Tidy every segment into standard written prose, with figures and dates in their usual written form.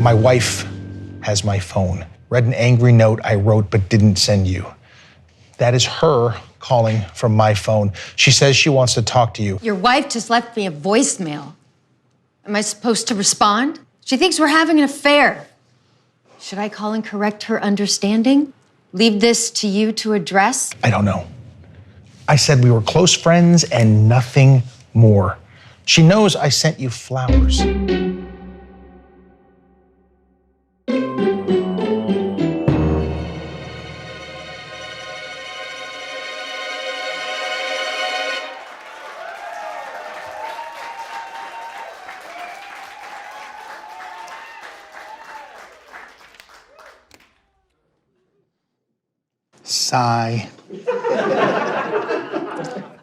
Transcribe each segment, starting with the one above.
My wife has my phone. Read an angry note I wrote but didn't send you. That is her calling from my phone. She says she wants to talk to you. Your wife just left me a voicemail. Am I supposed to respond? She thinks we're having an affair. Should I call and correct her understanding? Leave this to you to address? I don't know. I said we were close friends and nothing more. She knows I sent you flowers. Sigh.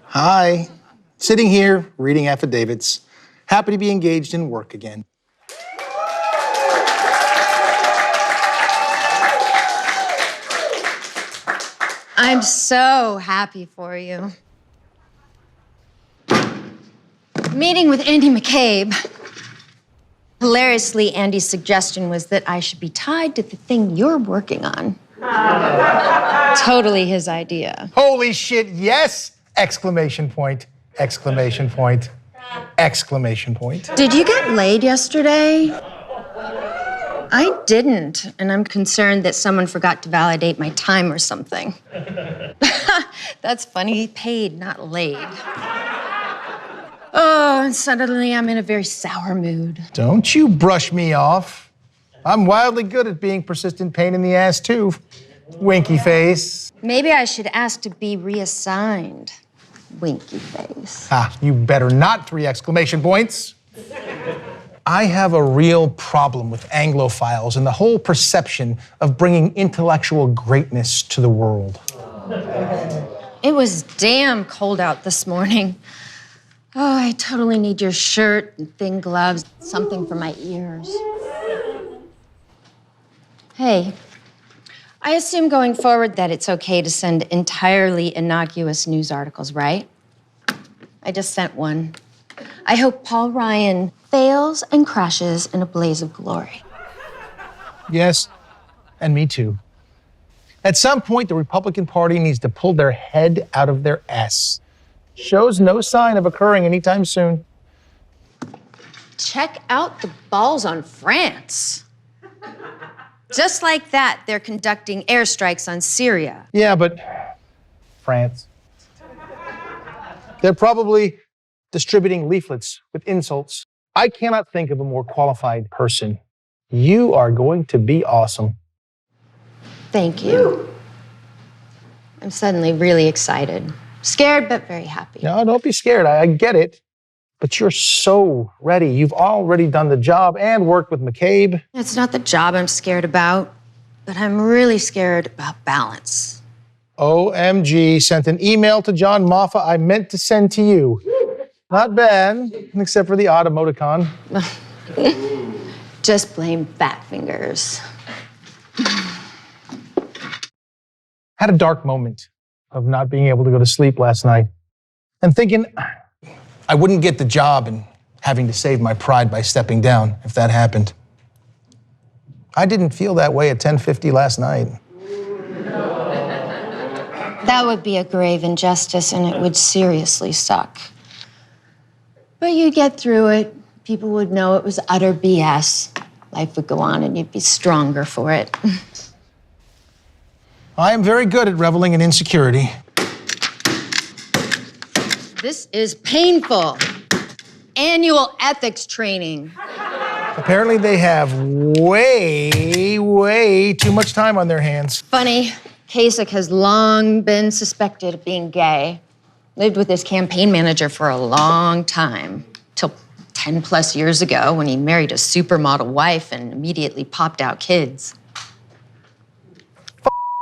Hi. Sitting here, reading affidavits. Happy to be engaged in work again. I'm so happy for you. Meeting with Andy McCabe. Hilariously, Andy's suggestion was that I should be tied to the thing you're working on. Totally his idea. Holy shit, yes! Exclamation point, exclamation point, exclamation point. Did you get laid yesterday? I didn't, and I'm concerned that someone forgot to validate my time or something. That's funny, paid, not laid. Oh, and suddenly I'm in a very sour mood. Don't you brush me off. I'm wildly good at being persistent pain in the ass, too. Winky face. Maybe I should ask to be reassigned. Winky face. Ah, you better not, 3 exclamation points. I have a real problem with Anglophiles and the whole perception of bringing intellectual greatness to the world. It was damn cold out this morning. Oh, I totally need your shirt and thin gloves, something for my ears. Hey, I assume going forward that it's okay to send entirely innocuous news articles, right? I just sent one. I hope Paul Ryan fails and crashes in a blaze of glory. Yes, and me too. At some point, the Republican Party needs to pull their head out of their ass. Shows no sign of occurring anytime soon. Check out the balls on France. Just like that, they're conducting airstrikes on Syria. Yeah, but France. They're probably distributing leaflets with insults. I cannot think of a more qualified person. You are going to be awesome. Thank you. I'm suddenly really excited. Scared, but very happy. No, don't be scared. I get it. But you're so ready. You've already done the job and worked with McCabe. It's not the job I'm scared about, but I'm really scared about balance. OMG, sent an email to John Moffa I meant to send to you. Not bad, except for the odd emoticon. Just blame fat fingers. Had a dark moment of not being able to go to sleep last night and thinking I wouldn't get the job and having to save my pride by stepping down if that happened. I didn't feel that way at 10:50 last night. That would be a grave injustice, and it would seriously suck. But you'd get through it. People would know it was utter BS. Life would go on, and you'd be stronger for it. I am very good at reveling in insecurity. This is painful. Annual ethics training. Apparently they have way too much time on their hands. Funny, Kasich has long been suspected of being gay. Lived with his campaign manager for a long time, till 10 plus years ago when he married a supermodel wife and immediately popped out kids.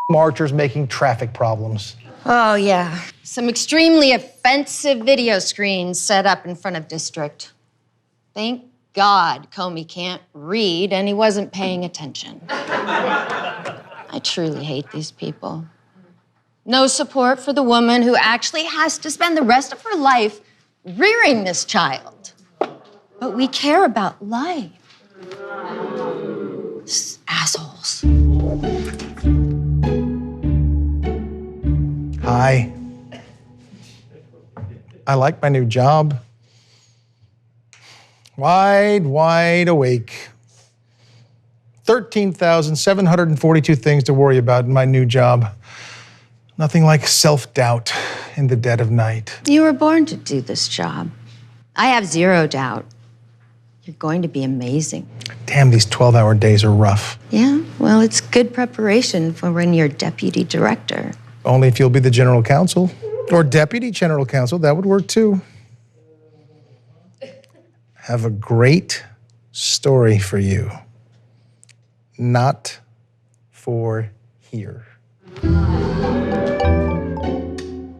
Marchers making traffic problems. Oh, yeah. Some extremely offensive video screens set up in front of district. Thank God Comey can't read and he wasn't paying attention. I truly hate these people. No support for the woman who actually has to spend the rest of her life rearing this child. But we care about life. Assholes. Hi. I like my new job. Wide awake. 13,742 things to worry about in my new job. Nothing like self-doubt in the dead of night. You were born to do this job. I have zero doubt. You're going to be amazing. Damn, these 12-hour days are rough. Yeah, well, it's good preparation for when you're deputy director. Only if you'll be the general counsel. Or deputy general counsel, that would work too. Have a great story for you. Not for here.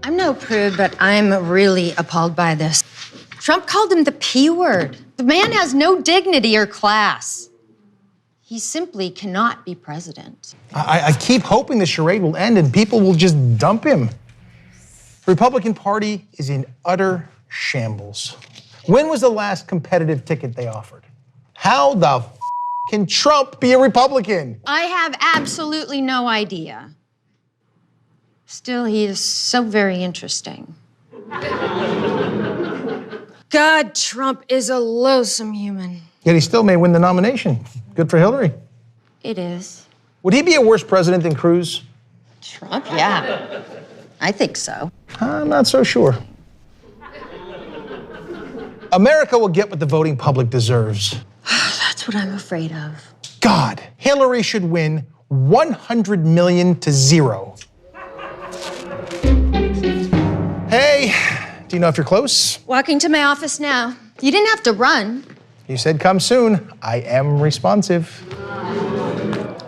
I'm no prude, but I'm really appalled by this. Trump called him the P word. The man has no dignity or class. He simply cannot be president. I keep hoping the charade will end and people will just dump him. The Republican Party is in utter shambles. When was the last competitive ticket they offered? How the can Trump be a Republican? I have absolutely no idea. Still, he is so very interesting. God, Trump is a loathsome human. Yet he still may win the nomination. Good for Hillary. It is. Would he be a worse president than Cruz? Trump? Yeah. I think so. I'm not so sure. America will get what the voting public deserves. That's what I'm afraid of. God, Hillary should win 100 million to 0. Hey, do you know if you're close? Walking to my office now. You didn't have to run. You said come soon. I am responsive.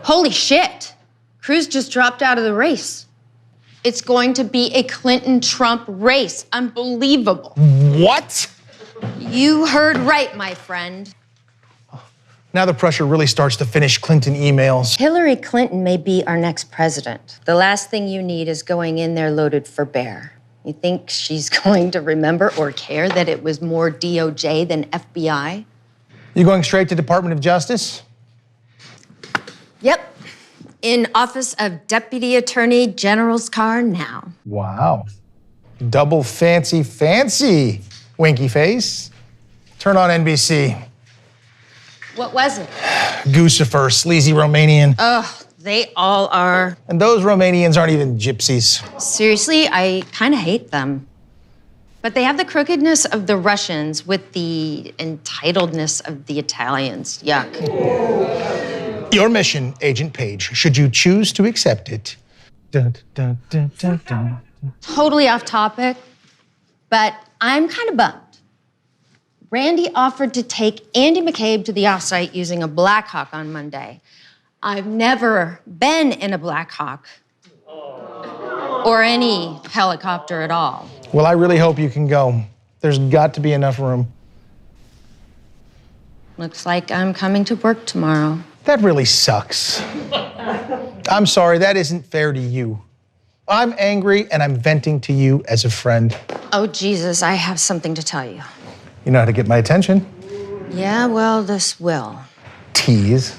Holy shit. Cruz just dropped out of the race. It's going to be a Clinton-Trump race. Unbelievable. What? You heard right, my friend. Now the pressure really starts to finish Clinton emails. Hillary Clinton may be our next president. The last thing you need is going in there loaded for bear. You think she's going to remember or care that it was more DOJ than FBI? You going straight to Department of Justice? Yep. In Office of Deputy Attorney General's car now. Wow. Double fancy. Winky face. Turn on NBC. What was it? Guccifer, sleazy Romanian. Ugh, they all are. And those Romanians aren't even gypsies. Seriously, I kind of hate them. But they have the crookedness of the Russians with the entitledness of the Italians. Yuck. Your mission, Agent Page, should you choose to accept it. Dun, dun, dun, dun, dun. Totally off topic, but I'm kind of bummed. Randy offered to take Andy McCabe to the offsite using a Black Hawk on Monday. I've never been in a Black Hawk or any helicopter at all. Well, I really hope you can go. There's got to be enough room. Looks like I'm coming to work tomorrow. That really sucks. I'm sorry, that isn't fair to you. I'm angry and I'm venting to you as a friend. Oh, Jesus, I have something to tell you. You know how to get my attention. Yeah, well, this will. Tease.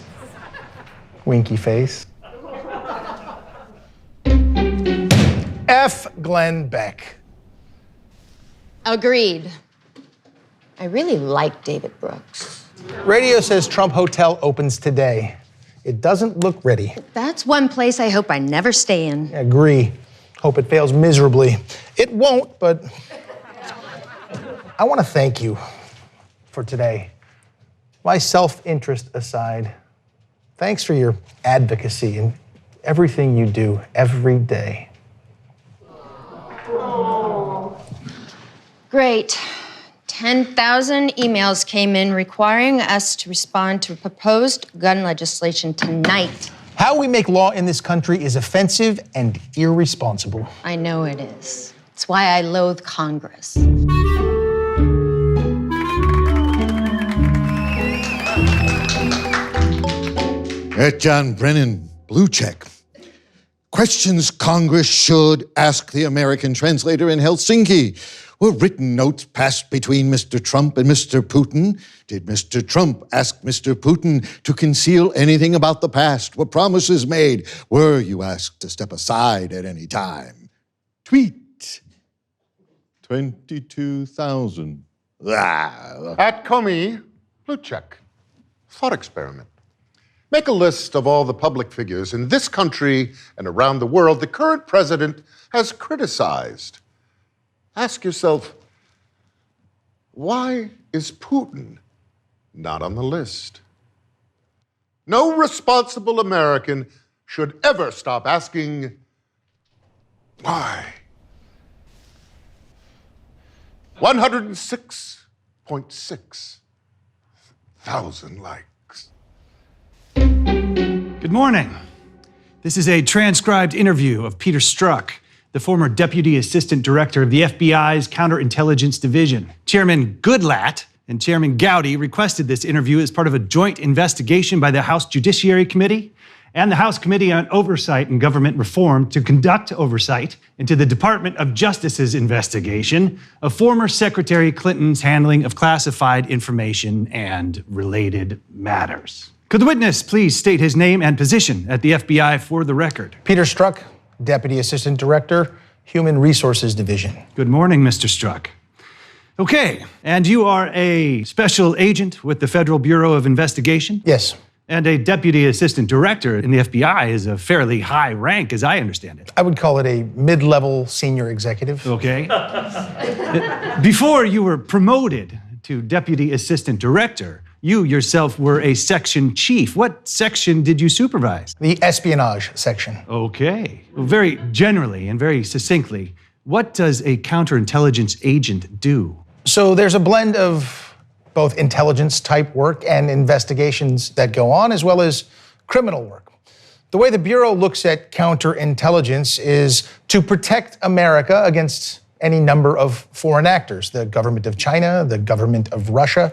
Winky face. F. Glenn Beck. Agreed. I really like David Brooks. Radio says Trump Hotel opens today. It doesn't look ready. That's one place I hope I never stay in. Agree. Hope it fails miserably. It won't, but I want to thank you for today. My self-interest aside, thanks for your advocacy and everything you do every day. Great. 10,000 emails came in requiring us to respond to proposed gun legislation tonight. How we make law in this country is offensive and irresponsible. I know it is. It's why I loathe Congress. John Brennan, blue check. Questions Congress should ask the American translator in Helsinki. Were written notes passed between Mr. Trump and Mr. Putin? Did Mr. Trump ask Mr. Putin to conceal anything about the past? Were promises made? Were you asked to step aside at any time? Tweet. 22,000. At Comey, blue check. Thought experiment. Make a list of all the public figures in this country and around the world the current president has criticized. Ask yourself, why is Putin not on the list? No responsible American should ever stop asking, why? 106.6 thousand likes. Good morning. This is a transcribed interview of Peter Strzok, the former Deputy Assistant Director of the FBI's Counterintelligence Division. Chairman Goodlatte and Chairman Gowdy requested this interview as part of a joint investigation by the House Judiciary Committee and the House Committee on Oversight and Government Reform to conduct oversight into the Department of Justice's investigation of former Secretary Clinton's handling of classified information and related matters. Could the witness please state his name and position at the FBI for the record? Peter Strzok, Deputy Assistant Director, Human Resources Division. Good morning, Mr. Strzok. Okay, and you are a special agent with the Federal Bureau of Investigation? Yes. And a Deputy Assistant Director in the FBI is a fairly high rank, as I understand it. I would call it a mid-level senior executive. Okay. Before you were promoted to Deputy Assistant Director, you yourself were a section chief. What section did you supervise? The espionage section. Okay. Well, very generally and very succinctly, what does a counterintelligence agent do? So there's a blend of both intelligence type work and investigations that go on, as well as criminal work. The way the Bureau looks at counterintelligence is to protect America against any number of foreign actors, the government of China, the government of Russia,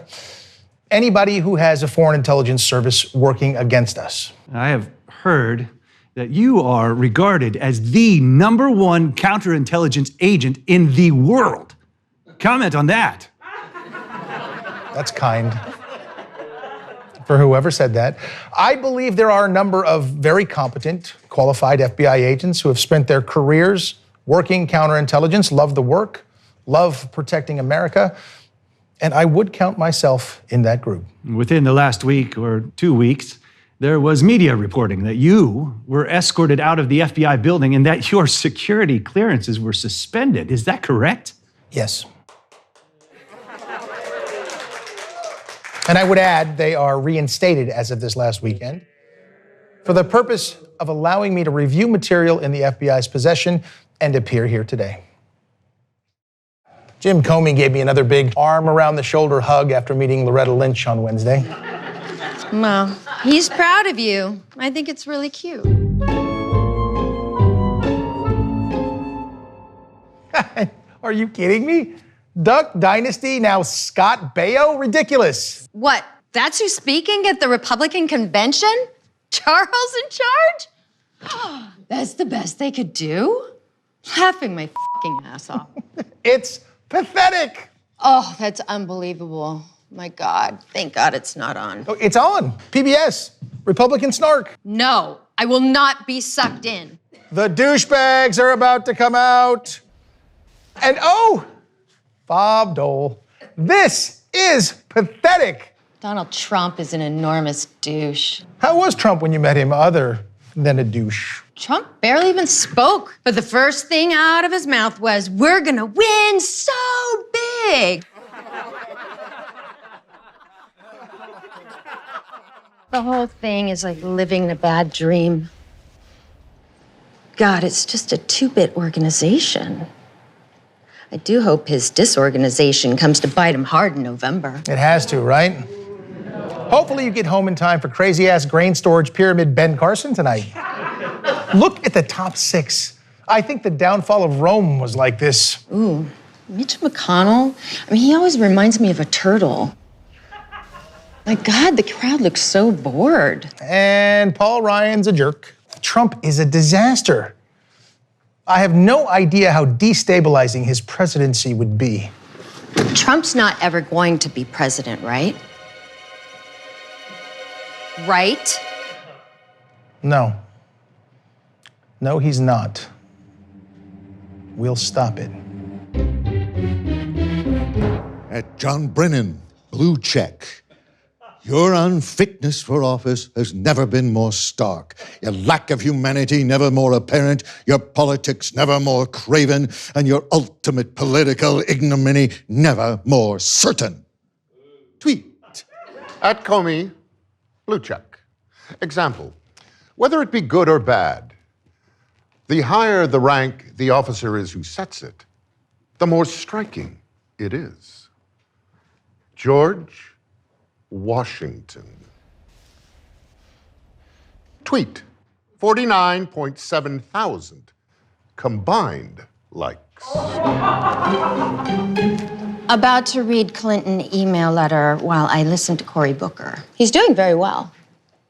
anybody who has a foreign intelligence service working against us. I have heard that you are regarded as the #1 counterintelligence agent in the world. Comment on that. That's kind. For whoever said that. I believe there are a number of very competent, qualified FBI agents who have spent their careers working counterintelligence, love the work, love protecting America, and I would count myself in that group. Within the last week or 2 weeks, there was media reporting that you were escorted out of the FBI building and that your security clearances were suspended. Is that correct? Yes. And I would add, they are reinstated as of this last weekend for the purpose of allowing me to review material in the FBI's possession and appear here today. Jim Comey gave me another big arm around the shoulder hug after meeting Loretta Lynch on Wednesday. Well, he's proud of you. I think it's really cute. Are you kidding me? Duck Dynasty, now Scott Baio? Ridiculous. What? That's who's speaking at the Republican convention? Charles in charge? That's the best they could do? Laughing my fucking ass off. It's pathetic. Oh, that's unbelievable. My God, thank God it's not on. Oh, it's on. PBS. Republican snark. No, I will not be sucked in. The douchebags are about to come out. And oh, Bob Dole, this is pathetic. Donald Trump is an enormous douche. How was Trump when you met him other than a douche? Trump barely even spoke, but the first thing out of his mouth was, "We're gonna win so big." The whole thing is like living in a bad dream. God, it's just a two-bit organization. I do hope his disorganization comes to bite him hard in November. It has to, right? Hopefully you get home in time for crazy-ass grain storage pyramid Ben Carson tonight. Look at the top 6. I think the downfall of Rome was like this. Ooh, Mitch McConnell? I mean, he always reminds me of a turtle. My God, the crowd looks so bored. And Paul Ryan's a jerk. Trump is a disaster. I have no idea how destabilizing his presidency would be. Trump's not ever going to be president, right? Right? No. No, he's not. We'll stop it. At John Brennan, blue check. Your unfitness for office has never been more stark. Your lack of humanity never more apparent. Your politics never more craven. And your ultimate political ignominy never more certain. Tweet. At Comey, blue check. Example, whether it be good or bad, the higher the rank the officer is who sets it, the more striking it is. George Washington. Tweet, 49.7 thousand combined likes. About to read Clinton email letter while I listen to Cory Booker. He's doing very well.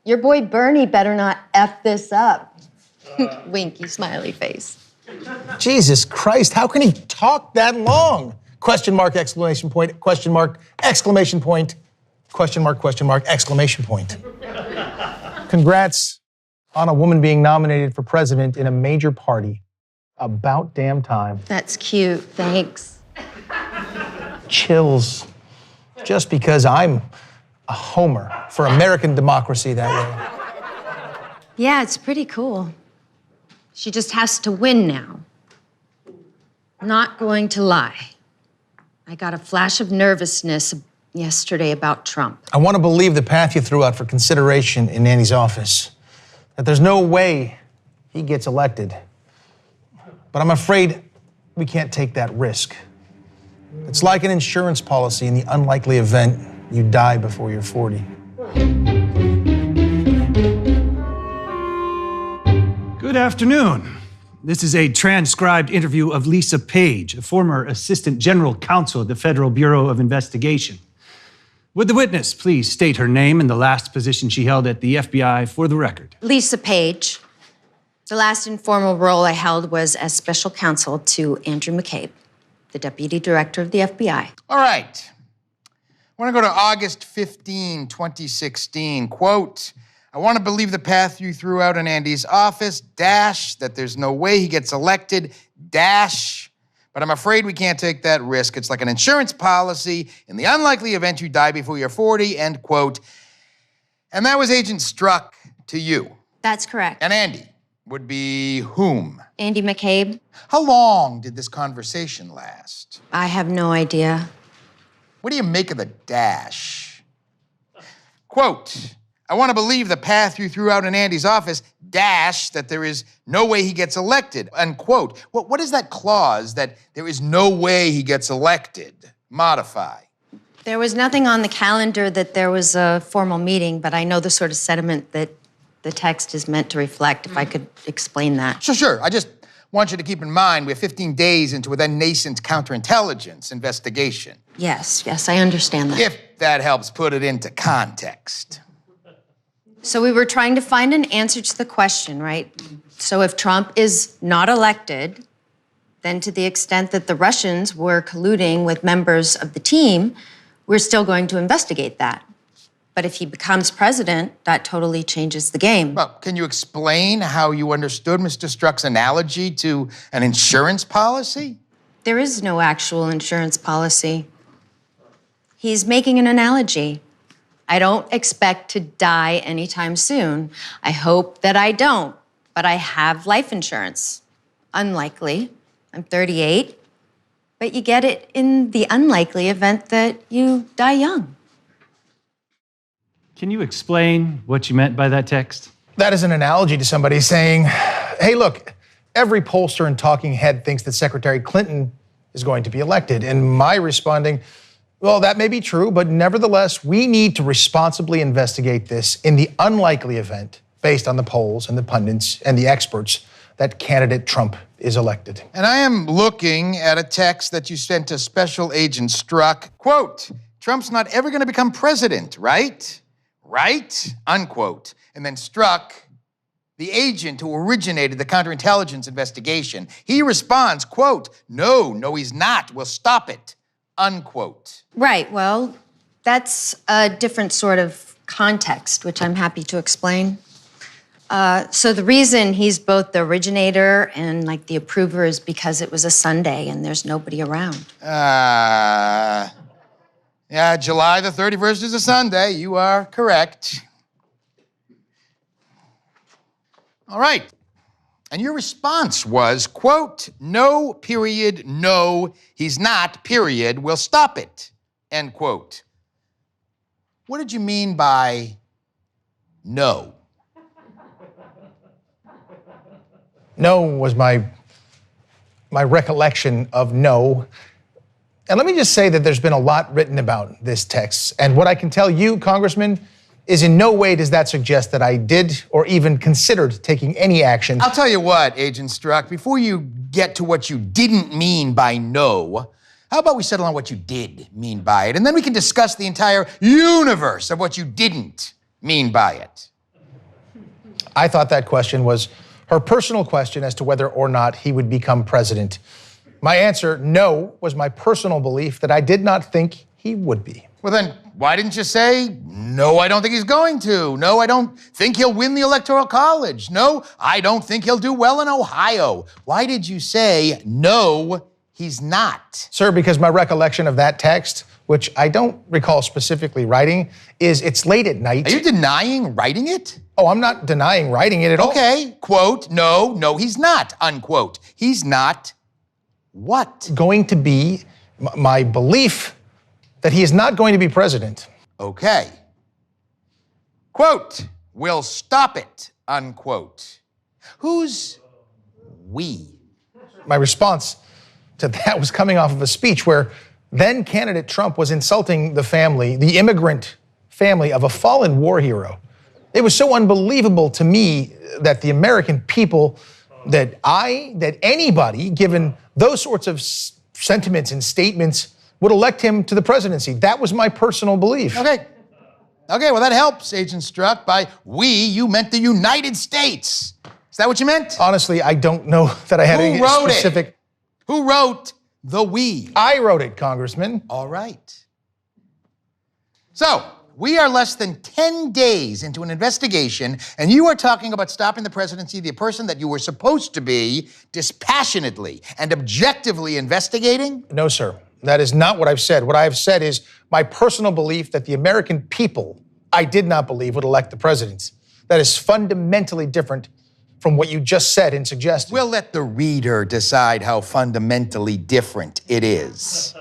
Your boy Bernie better not F this up. Winky smiley face. Jesus Christ, how can he talk that long? Question mark, exclamation point, question mark, exclamation point, question mark, exclamation point. Congrats on a woman being nominated for president in a major party. About damn time. That's cute, thanks. Chills. Just because I'm a homer for American democracy that way. Yeah, it's pretty cool. She just has to win now. Not going to lie. I got a flash of nervousness yesterday about Trump. I want to believe the path you threw out for consideration in Nanny's office, that there's no way he gets elected. But I'm afraid we can't take that risk. It's like an insurance policy in the unlikely event you die before you're 40. Good afternoon. This is a transcribed interview of Lisa Page, a former Assistant General Counsel at the Federal Bureau of Investigation. Would the witness please state her name and the last position she held at the FBI for the record? Lisa Page. The last informal role I held was as special counsel to Andrew McCabe, the Deputy Director of the FBI. All right. I want to go to August 15, 2016. Quote, I want to believe the path you threw out in Andy's office, dash, that there's no way he gets elected, dash, but I'm afraid we can't take that risk. It's like an insurance policy in the unlikely event you die before you're 40, end quote. And that was Agent Strzok to you. That's correct. And Andy would be whom? Andy McCabe? How long did this conversation last? I have no idea. What do you make of the dash? Quote, I want to believe the path you threw out in Andy's office, dash, that there is no way he gets elected, unquote. What is that clause that there is no way he gets elected? Modify. There was nothing on the calendar that there was a formal meeting, but I know the sort of sentiment that the text is meant to reflect, if I could explain that. Sure. I just want you to keep in mind we're 15 days into a then nascent counterintelligence investigation. Yes, I understand that. If that helps put it into context. So we were trying to find an answer to the question, right? So if Trump is not elected, then to the extent that the Russians were colluding with members of the team, we're still going to investigate that. But if he becomes president, that totally changes the game. Well, can you explain how you understood Mr. Strzok's analogy to an insurance policy? There is no actual insurance policy. He's making an analogy. I don't expect to die anytime soon. I hope that I don't, but I have life insurance. Unlikely. I'm 38. But you get it in the unlikely event that you die young. Can you explain what you meant by that text? That is an analogy to somebody saying, hey, look, every pollster and talking head thinks that Secretary Clinton is going to be elected. And my responding, well, that may be true, but nevertheless, we need to responsibly investigate this in the unlikely event, based on the polls and the pundits and the experts, that candidate Trump is elected. And I am looking at a text that you sent to Special Agent Strzok. Quote, Trump's not ever going to become president, right? Right? Unquote. And then Strzok, the agent who originated the counterintelligence investigation, he responds, quote, no, he's not. We'll stop it, unquote. Right, well, that's a different sort of context, which I'm happy to explain. So the reason he's both the originator and like the approver is because it was a Sunday and there's nobody around. Yeah, July the 31st is a Sunday. You are correct. All right. And your response was, quote, no, period, no, he's not, period, we'll stop it, end quote. What did you mean by no? No was my recollection of no. And let me just say that there's been a lot written about this text. And what I can tell you, Congressman, is in no way does that suggest that I did or even considered taking any action. I'll tell you what, Agent Strzok, before you get to what you didn't mean by no, how about we settle on what you did mean by it, and then we can discuss the entire universe of what you didn't mean by it. I thought that question was her personal question as to whether or not he would become president. My answer, no, was my personal belief that I did not think he would be. Well then, why didn't you say, no, I don't think he's going to. No, I don't think he'll win the Electoral College. No, I don't think he'll do well in Ohio. Why did you say, no, he's not? Sir, because my recollection of that text, which I don't recall specifically writing, is it's late at night. Are you denying writing it? Oh, I'm not denying writing it at all. Okay, quote, no, he's not, unquote. He's not what? Going to be my belief that he is not going to be president. Okay. Quote, we'll stop it, unquote. Who's we? My response to that was coming off of a speech where then candidate Trump was insulting the family, the immigrant family of a fallen war hero. It was so unbelievable to me that the American people, that anybody, given those sorts of sentiments and statements, would elect him to the presidency. That was my personal belief. Okay, well that helps, Agent Strzok. By we, you meant the United States. Is that what you meant? Honestly, I don't know that I had any specific. Who wrote the we? I wrote it, Congressman. All right. So, we are less than 10 days into an investigation, and you are talking about stopping the presidency of the person that you were supposed to be dispassionately and objectively investigating? No, sir. That is not what I've said. What I have said is my personal belief that the American people, I did not believe, would elect the president. That is fundamentally different from what you just said and suggested. We'll let the reader decide how fundamentally different it is.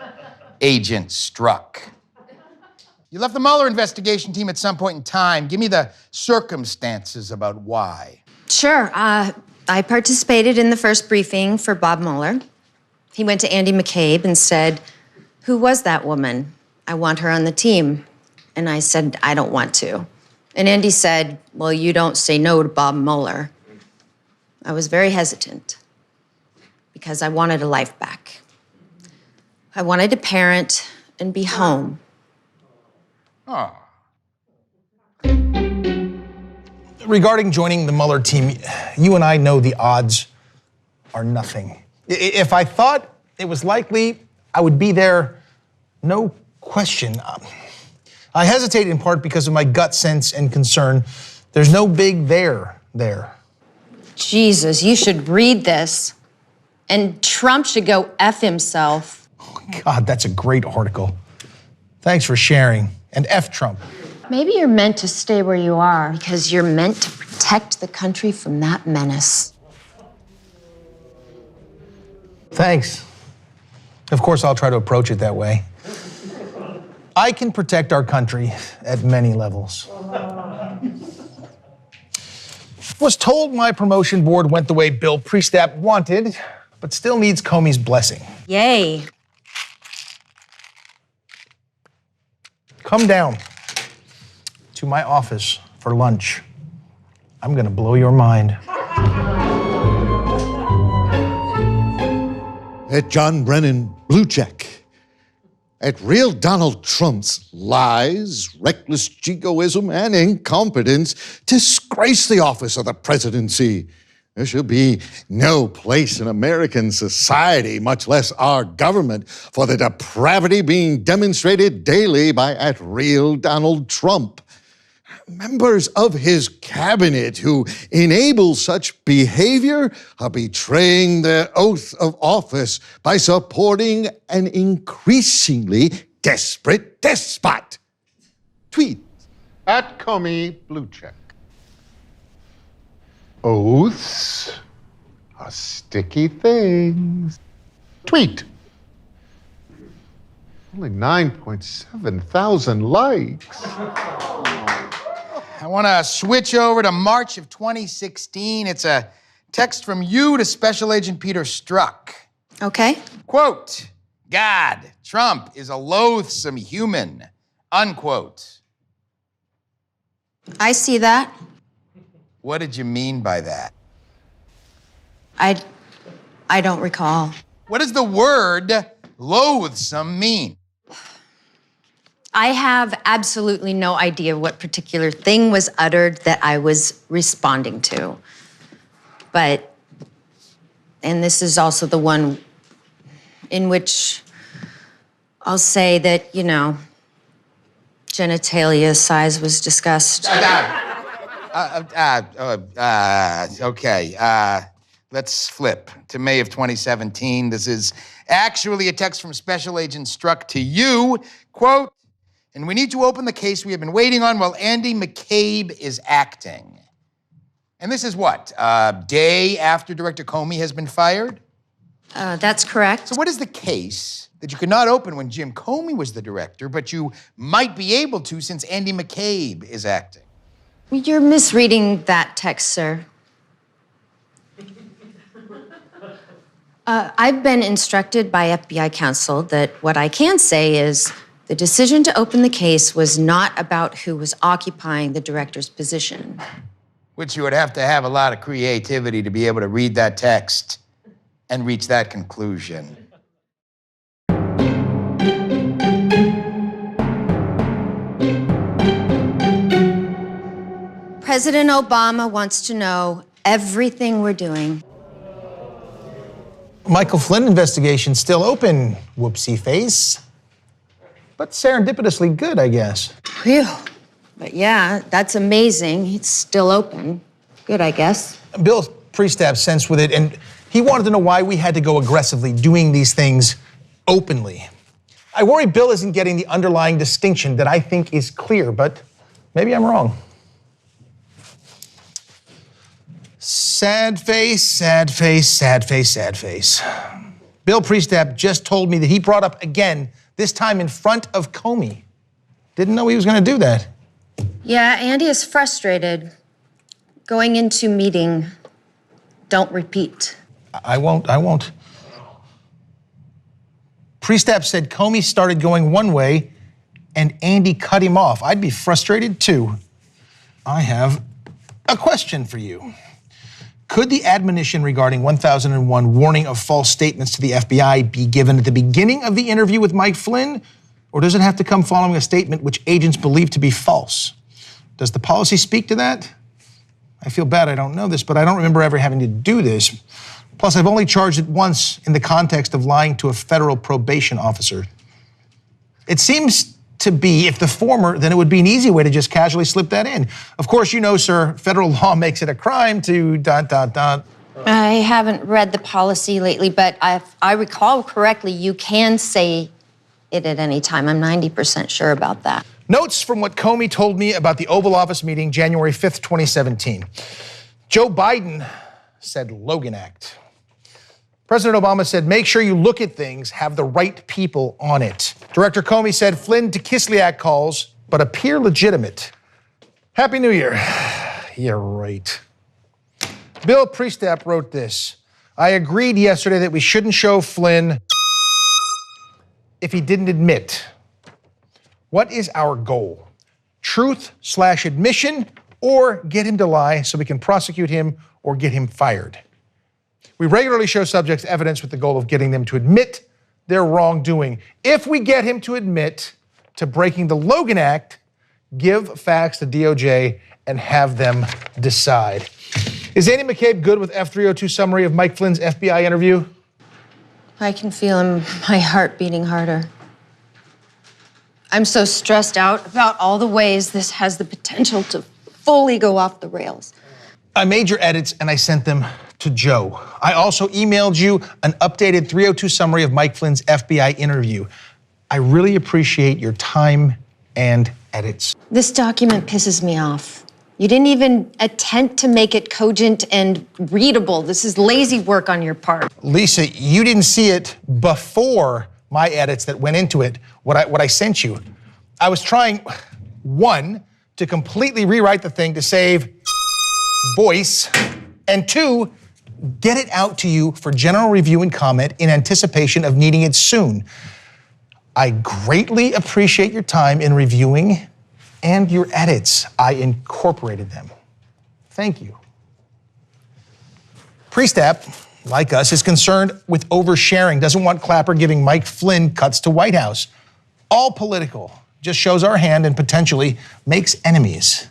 Agent Strzok. You left the Mueller investigation team at some point in time. Give me the circumstances about why. Sure, I participated in the first briefing for Bob Mueller. He went to Andy McCabe and said, who was that woman? I want her on the team. And I said, I don't want to. And Andy said, well, you don't say no to Bob Mueller. I was very hesitant because I wanted a life back. I wanted to parent and be home. Oh. Regarding joining the Mueller team, you and I know the odds are nothing. If I thought it was likely, I would be there, no question. I hesitate in part because of my gut sense and concern. There's no big there. Jesus, you should read this. And Trump should go F himself. Oh, God, that's a great article. Thanks for sharing. And F Trump. Maybe you're meant to stay where you are because you're meant to protect the country from that menace. Thanks. Of course, I'll try to approach it that way. I can protect our country at many levels. Was told my promotion board went the way Bill Priestap wanted, but still needs Comey's blessing. Yay. Come down to my office for lunch. I'm gonna blow your mind. At John Brennan, blue check. At real Donald Trump's lies, reckless jingoism, and incompetence disgrace the office of the presidency. There should be no place in American society, much less our government, for the depravity being demonstrated daily by at real Donald Trump. Members of his cabinet who enable such behavior are betraying their oath of office by supporting an increasingly desperate despot. Tweet. At Comey, blue check. Oaths are sticky things. Tweet. Only 9.7 thousand likes. I want to switch over to March of 2016. It's a text from you to Special Agent Peter Strzok. Okay. Quote, God, Trump is a loathsome human. Unquote. I see that. What did you mean by that? I don't recall. What does the word loathsome mean? I have absolutely no idea what particular thing was uttered that I was responding to. But, and this is also the one in which I'll say that, genitalia size was discussed. Okay. Let's flip to May of 2017. This is actually a text from Special Agent Strzok to you. Quote, and we need to open the case we have been waiting on while Andy McCabe is acting. And this is what? Day after Director Comey has been fired? That's correct. So what is the case that you could not open when Jim Comey was the director, but you might be able to since Andy McCabe is acting? You're misreading that text, sir. I've been instructed by FBI counsel that what I can say is the decision to open the case was not about who was occupying the director's position. Which you would have to have a lot of creativity to be able to read that text and reach that conclusion. President Obama wants to know everything we're doing. Michael Flynn investigation still open, whoopsie face. But serendipitously good, I guess. Phew. But yeah, that's amazing. It's still open. Good, I guess. Bill Priestap sensed with it, and he wanted to know why we had to go aggressively doing these things openly. I worry Bill isn't getting the underlying distinction that I think is clear, but maybe I'm wrong. Sad face, sad face, sad face, sad face. Bill Priestap just told me that he brought up again, this time in front of Comey. Didn't know he was going to do that. Yeah, Andy is frustrated. Going into meeting, don't repeat. I won't. Priestap said Comey started going one way and Andy cut him off. I'd be frustrated too. I have a question for you. Could the admonition regarding 1001 warning of false statements to the FBI be given at the beginning of the interview with Mike Flynn, or does it have to come following a statement which agents believe to be false? Does the policy speak to that? I feel bad I don't know this, but I don't remember ever having to do this. Plus, I've only charged it once in the context of lying to a federal probation officer. It seems to be, if the former, then it would be an easy way to just casually slip that in. Of course, you know, sir, federal law makes it a crime to ... I haven't read the policy lately, but if I recall correctly, you can say it at any time. I'm 90% sure about that. Notes from what Comey told me about the Oval Office meeting January 5th, 2017. Joe Biden said Logan Act. President Obama said, make sure you look at things, have the right people on it. Director Comey said Flynn to Kislyak calls, but appear legitimate. Happy New Year. Yeah, right. Bill Priestap wrote this. I agreed yesterday that we shouldn't show Flynn if he didn't admit? What is our goal? Truth/admission, or get him to lie so we can prosecute him or get him fired? We regularly show subjects evidence with the goal of getting them to admit their wrongdoing. If we get him to admit to breaking the Logan Act, give facts to DOJ and have them decide. Is Andy McCabe good with F302 summary of Mike Flynn's FBI interview? I can feel my heart beating harder. I'm so stressed out about all the ways this has the potential to fully go off the rails. I made your edits and I sent them to Joe. I also emailed you an updated 302 summary of Mike Flynn's FBI interview. I really appreciate your time and edits. This document pisses me off. You didn't even attempt to make it cogent and readable. This is lazy work on your part. Lisa, you didn't see it before my edits that went into it, what I sent you. I was trying, one, to completely rewrite the thing to save voice, and two, get it out to you for general review and comment in anticipation of needing it soon. I greatly appreciate your time in reviewing and your edits. I incorporated them. Thank you. Priestap, like us, is concerned with oversharing, doesn't want Clapper giving Mike Flynn cuts to White House. All political, just shows our hand and potentially makes enemies.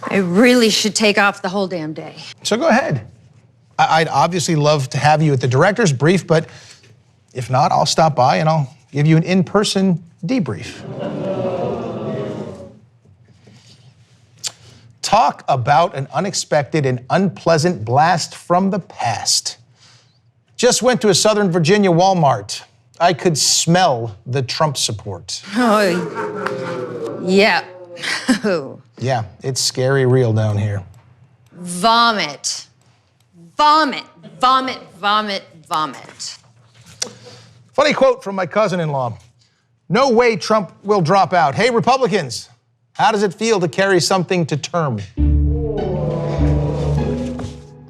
I really should take off the whole damn day. So go ahead. I'd obviously love to have you at the director's brief, but if not, I'll stop by and I'll give you an in-person debrief. Talk about an unexpected and unpleasant blast from the past. Just went to a Southern Virginia Walmart. I could smell the Trump support. Oh, yeah. Yeah, it's scary real down here. Vomit. Vomit, vomit, vomit, vomit. Funny quote from my cousin-in-law. No way Trump will drop out. Hey, Republicans, how does it feel to carry something to term?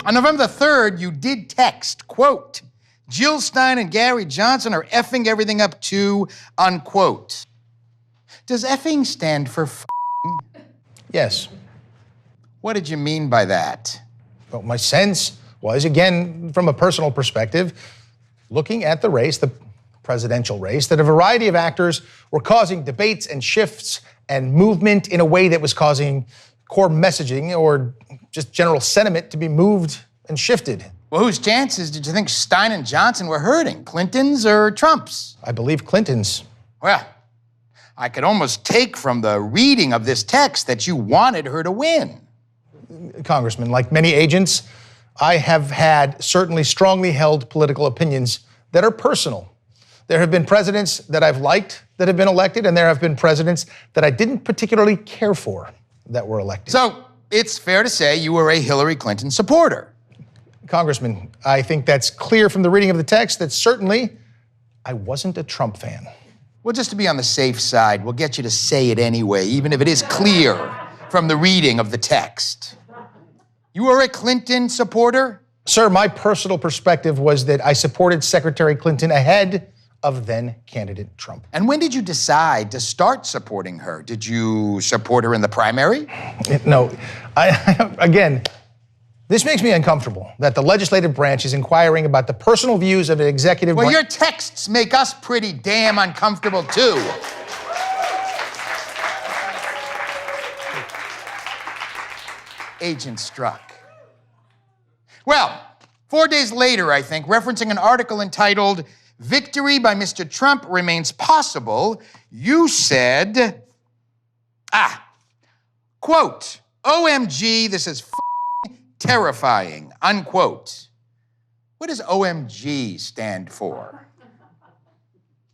On November the 3rd, you did text, quote, Jill Stein and Gary Johnson are effing everything up too, unquote. Does effing stand for Yes. What did you mean by that? Well, my sense was, again, from a personal perspective, looking at the race, the presidential race, that a variety of actors were causing debates and shifts and movement in a way that was causing core messaging or just general sentiment to be moved and shifted. Well, whose chances did you think Stein and Johnson were hurting? Clinton's or Trump's? I believe Clinton's. Well, I could almost take from the reading of this text that you wanted her to win. Congressman, like many agents, I have had certainly strongly held political opinions that are personal. There have been presidents that I've liked that have been elected, and there have been presidents that I didn't particularly care for that were elected. So it's fair to say you were a Hillary Clinton supporter. Congressman, I think that's clear from the reading of the text that certainly I wasn't a Trump fan. Well, just to be on the safe side, we'll get you to say it anyway, even if it is clear from the reading of the text. You were a Clinton supporter? Sir, my personal perspective was that I supported Secretary Clinton ahead of then candidate Trump. And when did you decide to start supporting her? Did you support her in the primary? No, again, this makes me uncomfortable that the legislative branch is inquiring about the personal views of an executive Well, branch. your texts make us pretty damn uncomfortable too. Agent Struck. Well, 4 days later, I think, referencing an article entitled Victory by Mr. Trump Remains Possible, you said, quote, OMG, this is terrifying, unquote. What does OMG stand for?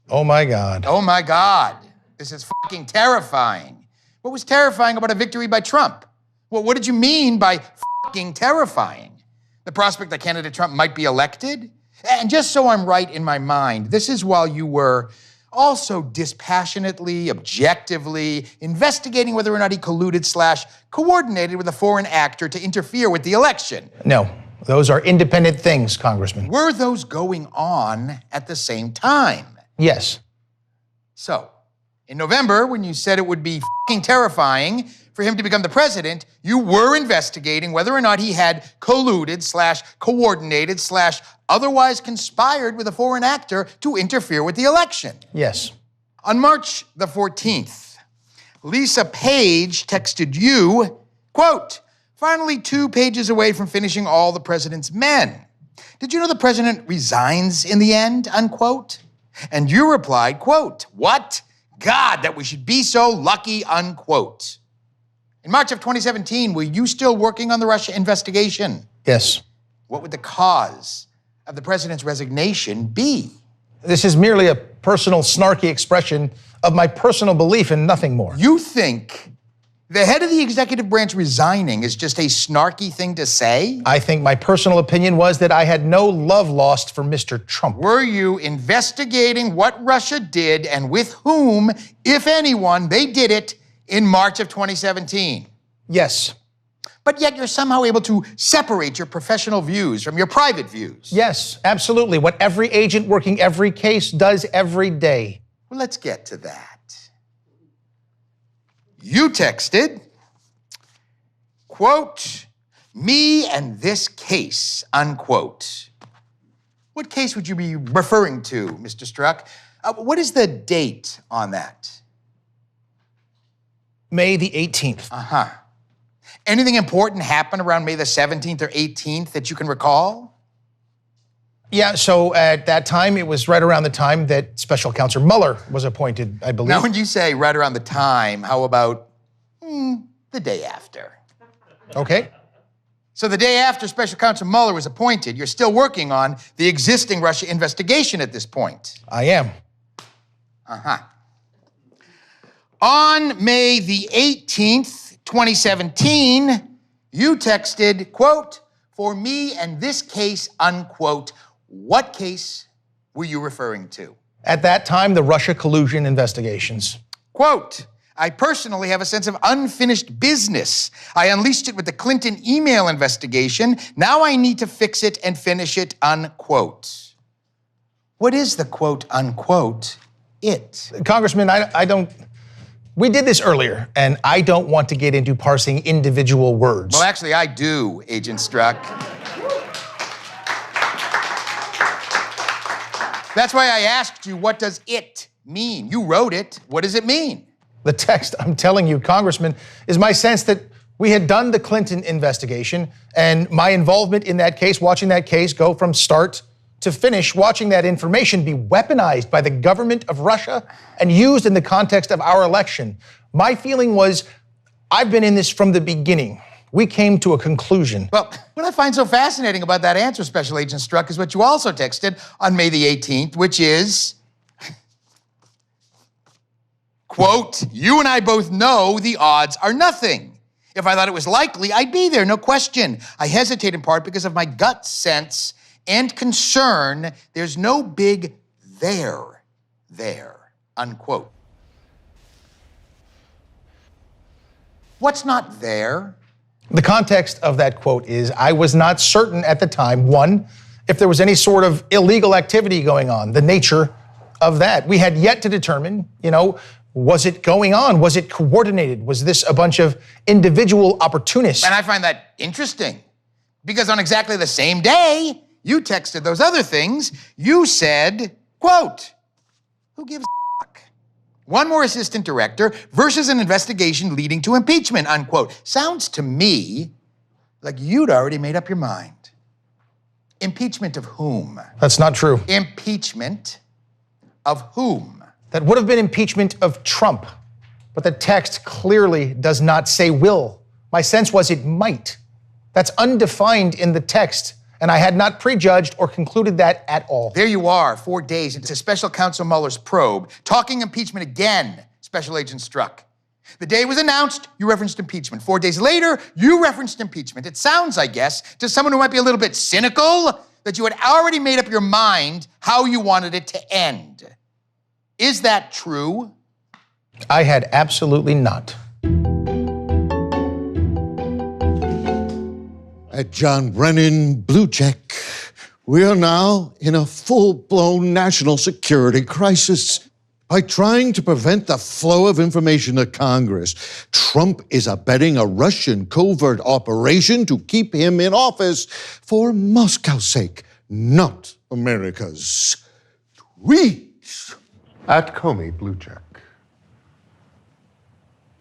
Oh my God. Oh my God, this is fucking terrifying. What was terrifying about a victory by Trump? Well, what did you mean by fucking terrifying? The prospect that candidate Trump might be elected? And just so I'm right in my mind, this is while you were also dispassionately, objectively investigating whether or not he colluded/coordinated with a foreign actor to interfere with the election. No, Those are independent things, Congressman. Were those going on at the same time? Yes. So, in November, when you said it would be f***ing terrifying for him to become the president, you were investigating whether or not he had colluded/coordinated/otherwise conspired with a foreign actor to interfere with the election. Yes. On March the 14th, Lisa Page texted you, quote, finally 2 pages away from finishing All the President's Men. Did you know the president resigns in the end, unquote? And you replied, quote, what? God, that we should be so lucky, unquote. In March of 2017, were you still working on the Russia investigation? Yes. What would the cause of the president's resignation be? This is merely a personal, snarky expression of my personal belief and nothing more. You think the head of the executive branch resigning is just a snarky thing to say? I think my personal opinion was that I had no love lost for Mr. Trump. Were you investigating what Russia did and with whom, if anyone, they did it in March of 2017? Yes. But yet you're somehow able to separate your professional views from your private views. Yes, absolutely. What every agent working every case does every day. Well, let's get to that. You texted, quote, me and this case, unquote. What case would you be referring to, Mr. Strzok? What is the date on that? May the 18th. Uh-huh. Anything important happen around May the 17th or 18th that you can recall? Yeah, so at that time, it was right around the time that Special Counsel Mueller was appointed, I believe. Now, when you say right around the time, how about the day after? Okay. So the day after Special Counsel Mueller was appointed, you're still working on the existing Russia investigation at this point. I am. Uh-huh. On May the 18th, 2017, you texted, quote, for me and this case, unquote. What case were you referring to? At that time, the Russia collusion investigations. Quote, I personally have a sense of unfinished business. I unleashed it with the Clinton email investigation. Now I need to fix it and finish it, unquote. What is the quote, unquote, it? Congressman, I don't... We did this earlier, and I don't want to get into parsing individual words. Well, actually, I do, Agent Strzok. That's why I asked you, what does it mean? You wrote it. What does it mean? The text, I'm telling you, Congressman, is my sense that we had done the Clinton investigation, and my involvement in that case, watching that case go from start to finish, watching that information be weaponized by the government of Russia and used in the context of our election. My feeling was, I've been in this from the beginning. We came to a conclusion. Well, what I find so fascinating about that answer, Special Agent Strzok, is what you also texted on May the 18th, which is, quote, you and I both know the odds are nothing. If I thought it was likely, I'd be there, no question. I hesitate in part because of my gut sense and concern. There's no big there, unquote. What's not there? The context of that quote is, I was not certain at the time, one, if there was any sort of illegal activity going on, the nature of that. We had yet to determine, was it going on? Was it coordinated? Was this a bunch of individual opportunists? And I find that interesting, because on exactly the same day you texted those other things, you said, quote, who gives a fuck? One more assistant director versus an investigation leading to impeachment, unquote. Sounds to me like you'd already made up your mind. Impeachment of whom? That's not true. Impeachment of whom? That would have been impeachment of Trump, but the text clearly does not say will. My sense was it might. That's undefined in the text, and I had not prejudged or concluded that at all. There you are, 4 days into Special Counsel Mueller's probe, talking impeachment again, Special Agent Strzok. The day it was announced, you referenced impeachment. 4 days later, you referenced impeachment. It sounds, I guess, to someone who might be a little bit cynical, that you had already made up your mind how you wanted it to end. Is that true? I had absolutely not. At John Brennan, blue check. We are now in a full-blown national security crisis. By trying to prevent the flow of information to Congress, Trump is abetting a Russian covert operation to keep him in office for Moscow's sake, not America's. Tweets. At Comey, blue check.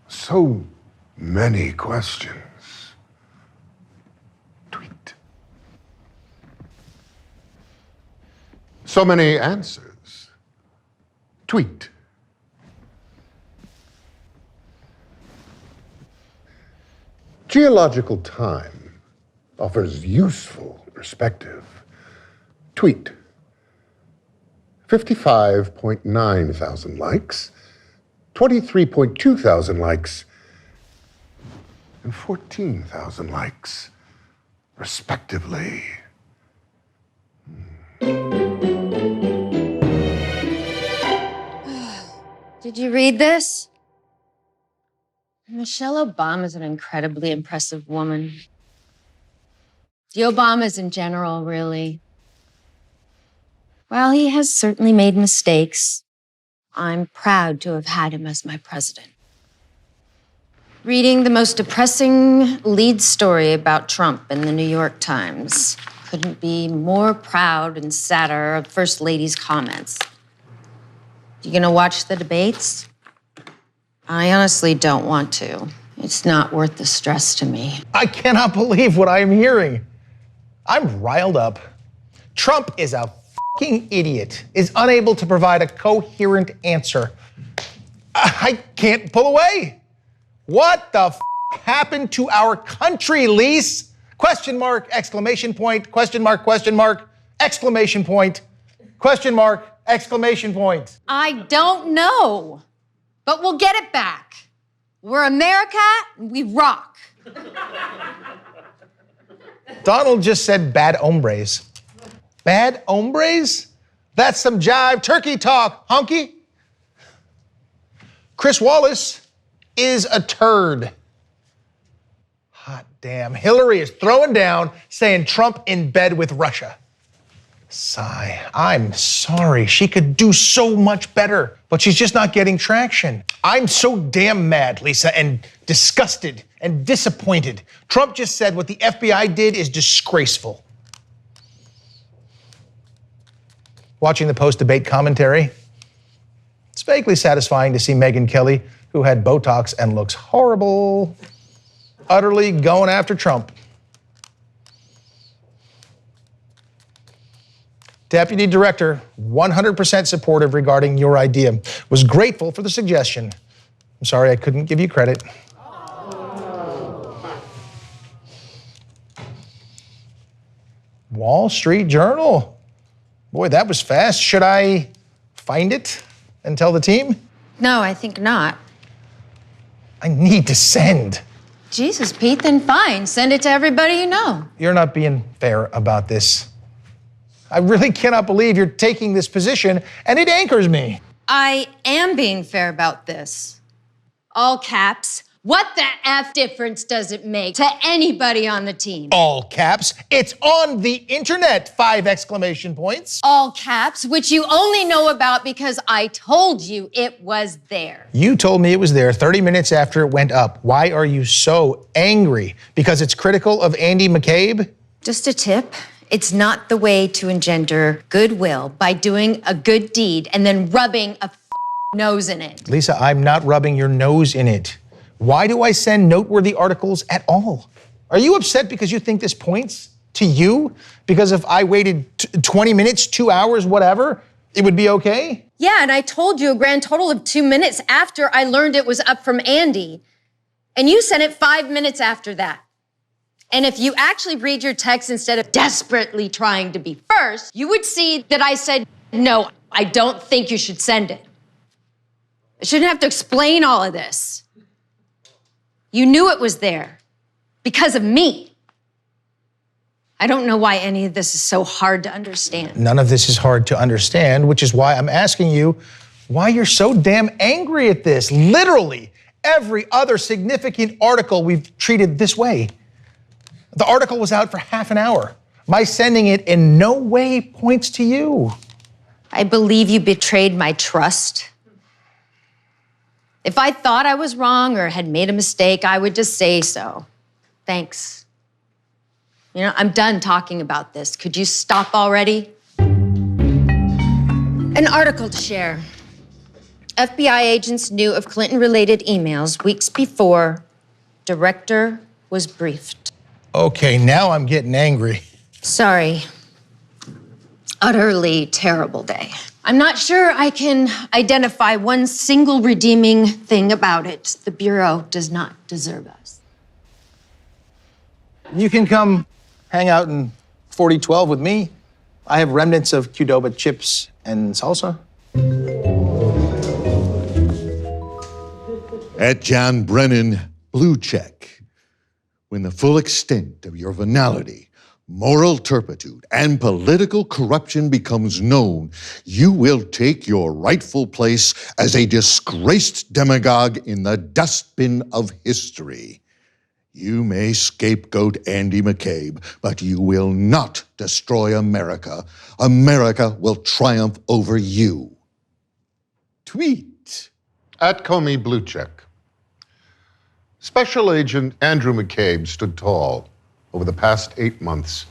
So many questions. Tweet. So many answers. Tweet. Geological time offers useful perspective. Tweet. 55.9 thousand likes, 23.2 thousand likes, and 14,000 likes, respectively. Did you read this? Michelle Obama is an incredibly impressive woman. The Obamas in general, really. While he has certainly made mistakes, I'm proud to have had him as my president. Reading the most depressing lead story about Trump in the New York Times, couldn't be more proud and sadder of First Lady's comments. You gonna watch the debates? I honestly don't want to. It's not worth the stress to me. I cannot believe what I am hearing. I'm riled up. Trump is a fucking idiot, is unable to provide a coherent answer. I can't pull away. What the happened to our country, Lise? Question mark, exclamation point, question mark, exclamation point, question mark, exclamation point. I don't know, but we'll get it back. We're America, and we rock. Donald just said bad hombres. Bad hombres? That's some jive turkey talk, honky. Chris Wallace is a turd. Hot damn. Hillary is throwing down, saying Trump in bed with Russia. Sigh. I'm sorry. She could do so much better, but she's just not getting traction. I'm so damn mad, Lisa, and disgusted and disappointed. Trump just said what the FBI did is disgraceful. Watching the post-debate commentary, it's vaguely satisfying to see Megyn Kelly, who had Botox and looks horrible, utterly going after Trump. Deputy Director, 100% supportive regarding your idea. Was grateful for the suggestion. I'm sorry I couldn't give you credit. Wall Street Journal. Boy, that was fast. Should I find it and tell the team? No, I think not. I need to send. Jesus, Pete, then fine. Send it to everybody you know. You're not being fair about this. I really cannot believe you're taking this position, and it anchors me. I am being fair about this. All caps. What the F difference does it make to anybody on the team? All caps. It's on the internet, 5 exclamation points. All caps, which you only know about because I told you it was there. You told me it was there 30 minutes after it went up. Why are you so angry? Because it's critical of Andy McCabe? Just a tip. It's not the way to engender goodwill by doing a good deed and then rubbing a nose in it. Lisa, I'm not rubbing your nose in it. Why do I send noteworthy articles at all? Are you upset because you think this points to you? Because if I waited 20 minutes, 2 hours, whatever, it would be okay? Yeah, and I told you a grand total of 2 minutes after I learned it was up from Andy. And you sent it 5 minutes after that. And if you actually read your text instead of desperately trying to be first, you would see that I said, no, I don't think you should send it. I shouldn't have to explain all of this. You knew it was there because of me. I don't know why any of this is so hard to understand. None of this is hard to understand, which is why I'm asking you why you're so damn angry at this. Literally, every other significant article we've treated this way. The article was out for half an hour. My sending it in no way points to you. I believe you betrayed my trust. If I thought I was wrong or had made a mistake, I would just say so. Thanks. You know, I'm done talking about this. Could you stop already? An article to share. FBI agents knew of Clinton-related emails weeks before Director was briefed. Okay, now I'm getting angry. Sorry. Utterly terrible day. I'm not sure I can identify one single redeeming thing about it. The Bureau does not deserve us. You can come hang out in 4012 with me. I have remnants of Qdoba chips and salsa. At John Brennan, blue check. When the full extent of your venality, moral turpitude, and political corruption becomes known, you will take your rightful place as a disgraced demagogue in the dustbin of history. You may scapegoat Andy McCabe, but you will not destroy America. America will triumph over you. Tweet. At Comey Blue Check. Special Agent Andrew McCabe stood tall over the past 8 months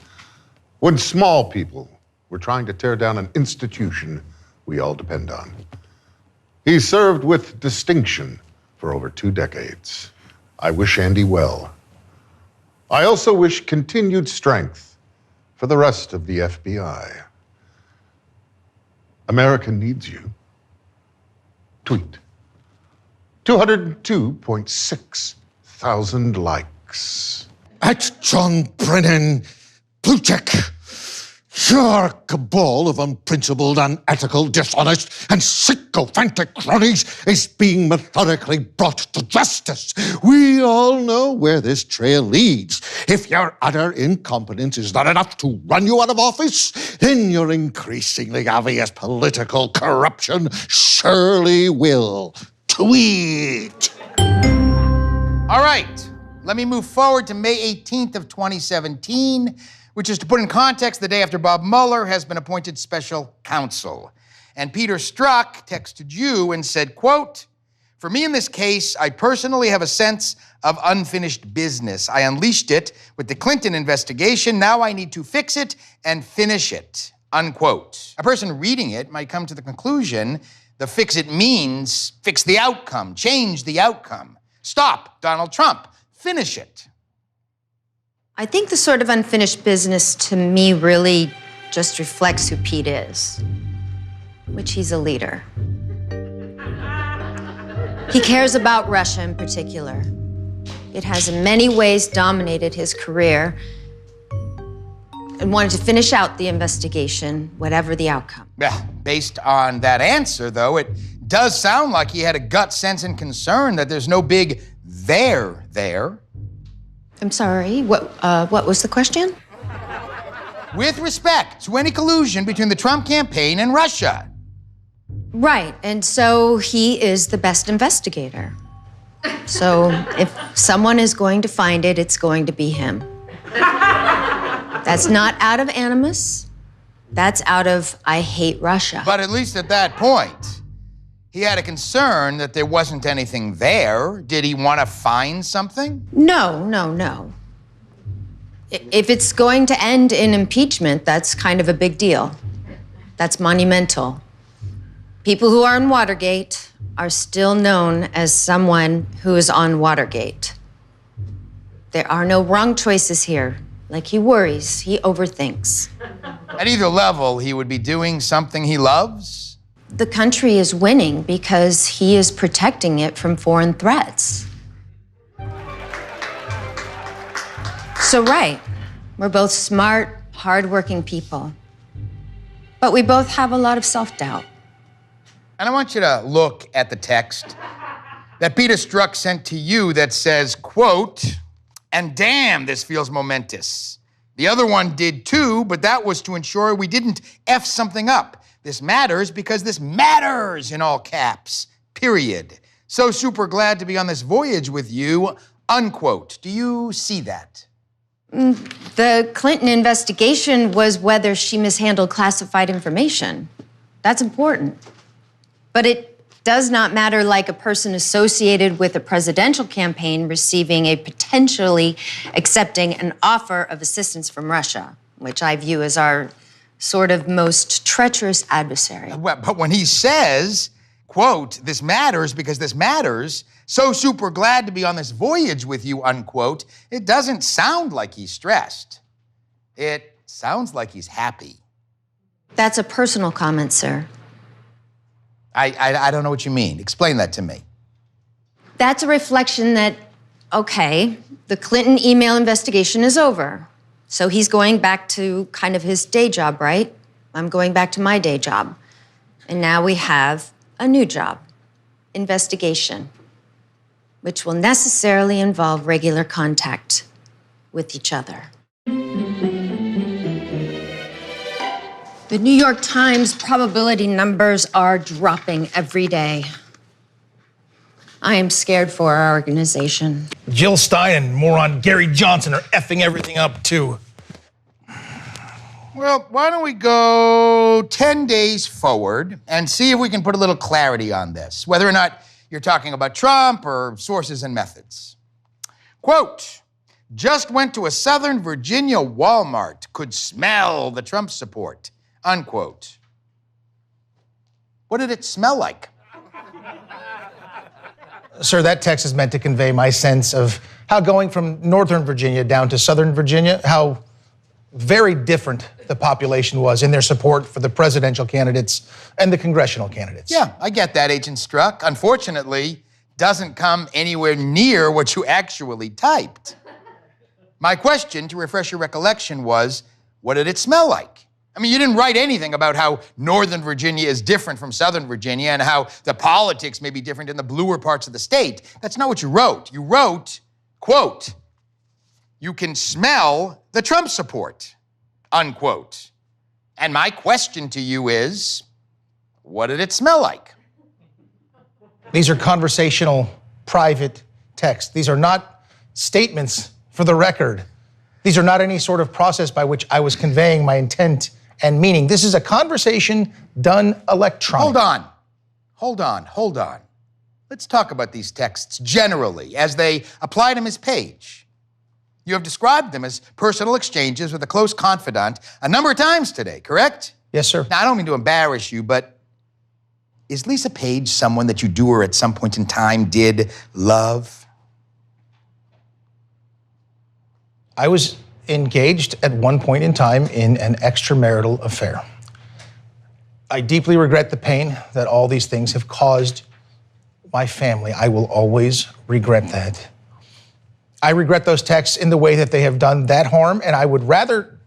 when small people were trying to tear down an institution we all depend on. He served with distinction for over 2 decades. I wish Andy well. I also wish continued strength for the rest of the FBI. America needs you. Tweet. 202.6 thousand likes. At John Brennan, blue check. Your cabal of unprincipled, unethical, dishonest, and sycophantic cronies is being methodically brought to justice. We all know where this trail leads. If your utter incompetence is not enough to run you out of office, then your increasingly obvious political corruption surely will. Tweet. All right, let me move forward to May 18th of 2017, which is, to put in context, the day after Bob Mueller has been appointed special counsel. And Peter Strzok texted you and said, quote, "For me in this case, I personally have a sense of unfinished business. I unleashed it with the Clinton investigation. Now I need to fix it and finish it," unquote. A person reading it might come to the conclusion the fix it means fix the outcome, change the outcome. Stop Donald Trump, finish it. I think the sort of unfinished business to me really just reflects who Pete is, which he's a leader. He cares about Russia in particular. It has in many ways dominated his career and wanted to finish out the investigation, whatever the outcome. Well, based on that answer, though, it does sound like he had a gut sense and concern that there's no big there there. I'm sorry, what was the question? With respect to any collusion between the Trump campaign and Russia. Right, and so he is the best investigator. So if someone is going to find it, it's going to be him. That's not out of animus. That's out of, I hate Russia. But at least at that point, he had a concern that there wasn't anything there. Did he want to find something? No. If it's going to end in impeachment, that's kind of a big deal. That's monumental. People who are in Watergate are still known as someone who is on Watergate. There are no wrong choices here. Like, he worries, he overthinks. At either level, he would be doing something he loves? The country is winning because he is protecting it from foreign threats. So, right, we're both smart, hardworking people. But we both have a lot of self-doubt. And I want you to look at the text that Peter Strzok sent to you that says, quote, "And damn, this feels momentous. The other one did too, but that was to ensure we didn't F something up. This matters because this matters," in all caps, period. "So super glad to be on this voyage with you," unquote. Do you see that? The Clinton investigation was whether she mishandled classified information. That's important. But it does not matter like a person associated with a presidential campaign receiving a potentially accepting an offer of assistance from Russia, which I view as our sort of most treacherous adversary. But when he says, quote, this matters because this matters, so super glad to be on this voyage with you, unquote, it doesn't sound like he's stressed. It sounds like he's happy. That's a personal comment, sir. I don't know what you mean. Explain that to me. That's a reflection that, okay, the Clinton email investigation is over. So he's going back to kind of his day job, right? I'm going back to my day job. And now we have a new job, investigation, which will necessarily involve regular contact with each other. The New York Times probability numbers are dropping every day. I am scared for our organization. Jill Stein and moron Gary Johnson are effing everything up, too. Well, why don't we go 10 days forward and see if we can put a little clarity on this, whether or not you're talking about Trump or sources and methods. Quote, just went to a Southern Virginia Walmart, could smell the Trump support, unquote. What did it smell like? Sir, that text is meant to convey my sense of how going from Northern Virginia down to Southern Virginia, how very different the population was in their support for the presidential candidates and the congressional candidates. Yeah, I get that, Agent Struck. Unfortunately, doesn't come anywhere near what you actually typed. My question, to refresh your recollection, was, what did it smell like? I mean, you didn't write anything about how Northern Virginia is different from Southern Virginia and how the politics may be different in the bluer parts of the state. That's not what you wrote. You wrote, quote, you can smell the Trump support, unquote. And my question to you is, what did it smell like? These are conversational, private texts. These are not statements for the record. These are not any sort of process by which I was conveying my intent and meaning. This is a conversation done electronically. Hold on. Let's talk about these texts generally as they apply to Ms. Page. You have described them as personal exchanges with a close confidant a number of times today, correct? Yes, sir. Now, I don't mean to embarrass you, but is Lisa Page someone that you do or at some point in time did love? I was engaged at one point in time in an extramarital affair. I deeply regret the pain that all these things have caused my family. I will always regret that. I regret those texts in the way that they have done that harm, and I would rather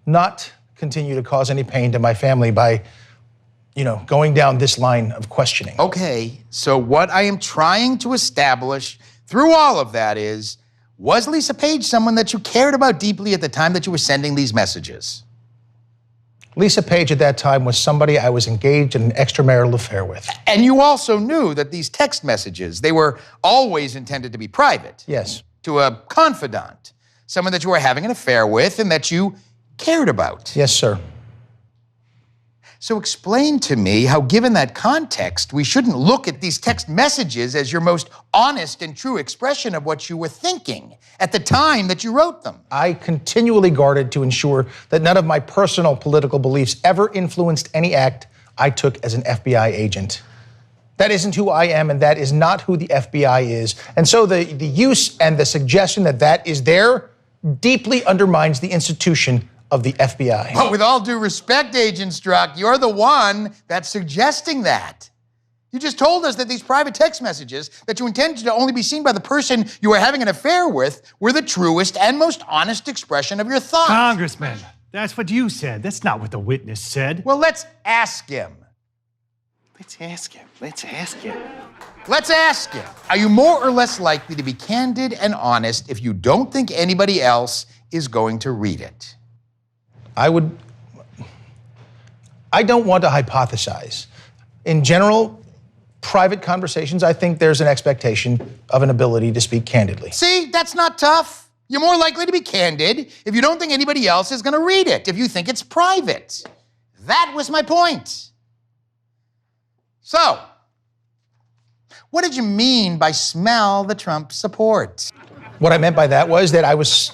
not continue to cause any pain to my family by, going down this line of questioning. Okay, so what I am trying to establish through all of that is, was Lisa Page someone that you cared about deeply at the time that you were sending these messages? Lisa Page at that time was somebody I was engaged in an extramarital affair with. And you also knew that these text messages, they were always intended to be private. Yes. To a confidant, someone that you were having an affair with and that you cared about. Yes, sir. So explain to me how, given that context, we shouldn't look at these text messages as your most honest and true expression of what you were thinking at the time that you wrote them. I continually guarded to ensure that none of my personal political beliefs ever influenced any act I took as an FBI agent. That isn't who I am, and that is not who the FBI is. And so the use and the suggestion that that is there deeply undermines the institution of the FBI. But with all due respect, Agent Strzok, you're the one that's suggesting that. You just told us that these private text messages that you intended to only be seen by the person you were having an affair with were the truest and most honest expression of your thoughts. Congressman, that's what you said. That's not what the witness said. Well, let's ask him. Let's ask him. Let's ask him. Are you more or less likely to be candid and honest if you don't think anybody else is going to read it? I don't want to hypothesize. In general, private conversations, I think there's an expectation of an ability to speak candidly. See, that's not tough. You're more likely to be candid if you don't think anybody else is going to read it, if you think it's private. That was my point. So, what did you mean by smell the Trump support? What I meant by that was that I was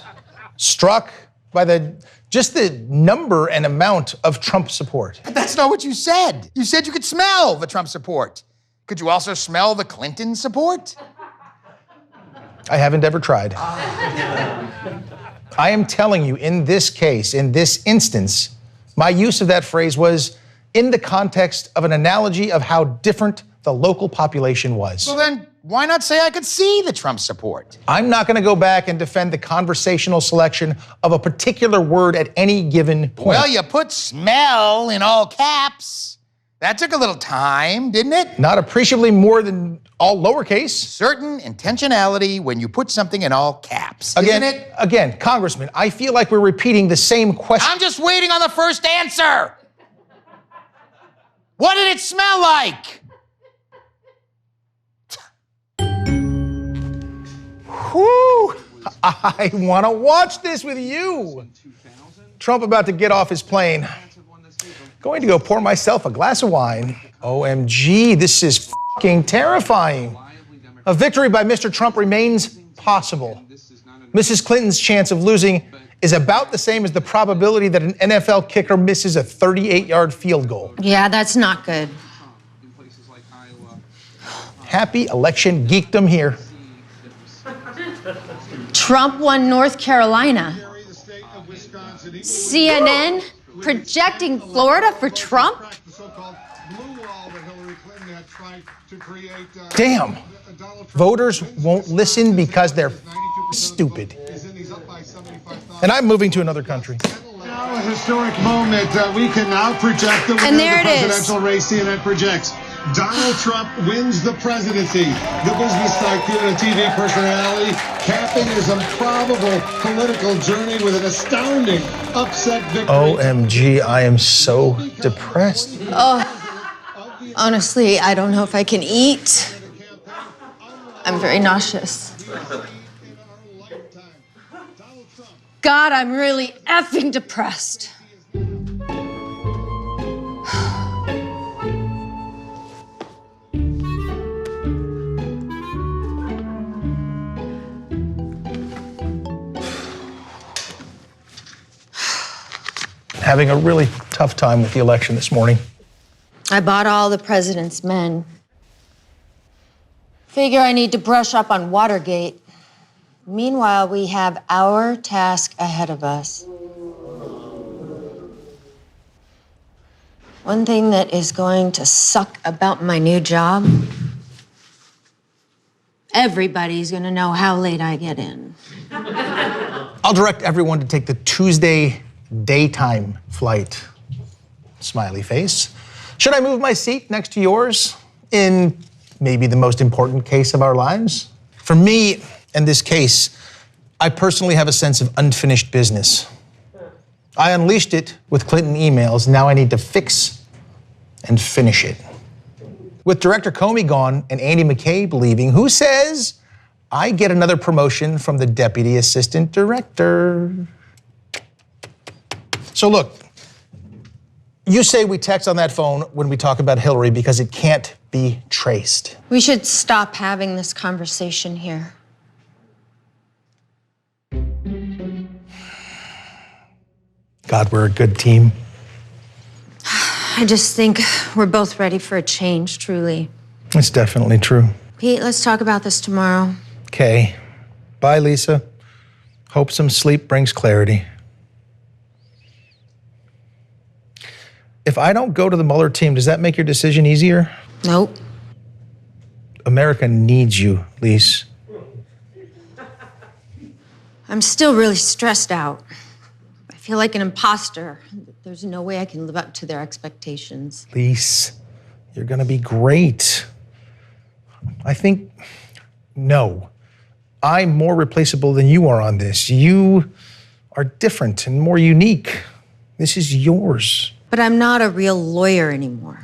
struck by just the number and amount of Trump support. But that's not what you said. You said you could smell the Trump support. Could you also smell the Clinton support? I haven't ever tried. I am telling you, in this case, in this instance, my use of that phrase was in the context of an analogy of how different the local population was. Well, then, why not say I could see the Trump support? I'm not going to go back and defend the conversational selection of a particular word at any given point. Well, you put smell in all caps. That took a little time, didn't it? Not appreciably more than all lowercase. Certain intentionality when you put something in all caps, isn't it? Again, Congressman, I feel like we're repeating the same question. I'm just waiting on the first answer. What did it smell like? Whew, I want to watch this with you. Trump about to get off his plane. Going to go pour myself a glass of wine. OMG, this is fucking terrifying. A victory by Mr. Trump remains possible. Mrs. Clinton's chance of losing is about the same as the probability that an NFL kicker misses a 38-yard field goal. Yeah, that's not good. Happy election geekdom here. Trump won North Carolina. CNN projecting Florida for Trump? Damn. Voters won't listen because they're stupid. And I'm moving to another country. Now a historic moment. We can now project the winner And there of the it is. presidential race. CNN projects Donald Trump wins the presidency. The business tycoon and TV personality capping his improbable political journey with an astounding upset victory. OMG, I am so depressed. Honestly, I don't know if I can eat. I'm very nauseous. God, I'm really effing depressed. Having a really tough time with the election this morning. I bought all the president's men. Figure I need to brush up on Watergate. Meanwhile, we have our task ahead of us. One thing that is going to suck about my new job, everybody's gonna know how late I get in. I'll direct everyone to take the Tuesday daytime flight. Smiley face. Should I move my seat next to yours in maybe the most important case of our lives? For me, in this case, I personally have a sense of unfinished business. I unleashed it with Clinton emails. Now I need to fix and finish it. With Director Comey gone and Andy McCabe leaving, who says I get another promotion from the Deputy Assistant Director? So look, you say we text on that phone when we talk about Hillary because it can't be traced. We should stop having this conversation here. God, we're a good team. I just think we're both ready for a change, truly. It's definitely true. Pete, let's talk about this tomorrow. Okay. Bye, Lisa. Hope some sleep brings clarity. If I don't go to the Mueller team, does that make your decision easier? Nope. America needs you, Lise. I'm still really stressed out. I feel like an imposter. There's no way I can live up to their expectations. Lise, you're gonna be great. No. I'm more replaceable than you are on this. You are different and more unique. This is yours. But I'm not a real lawyer anymore.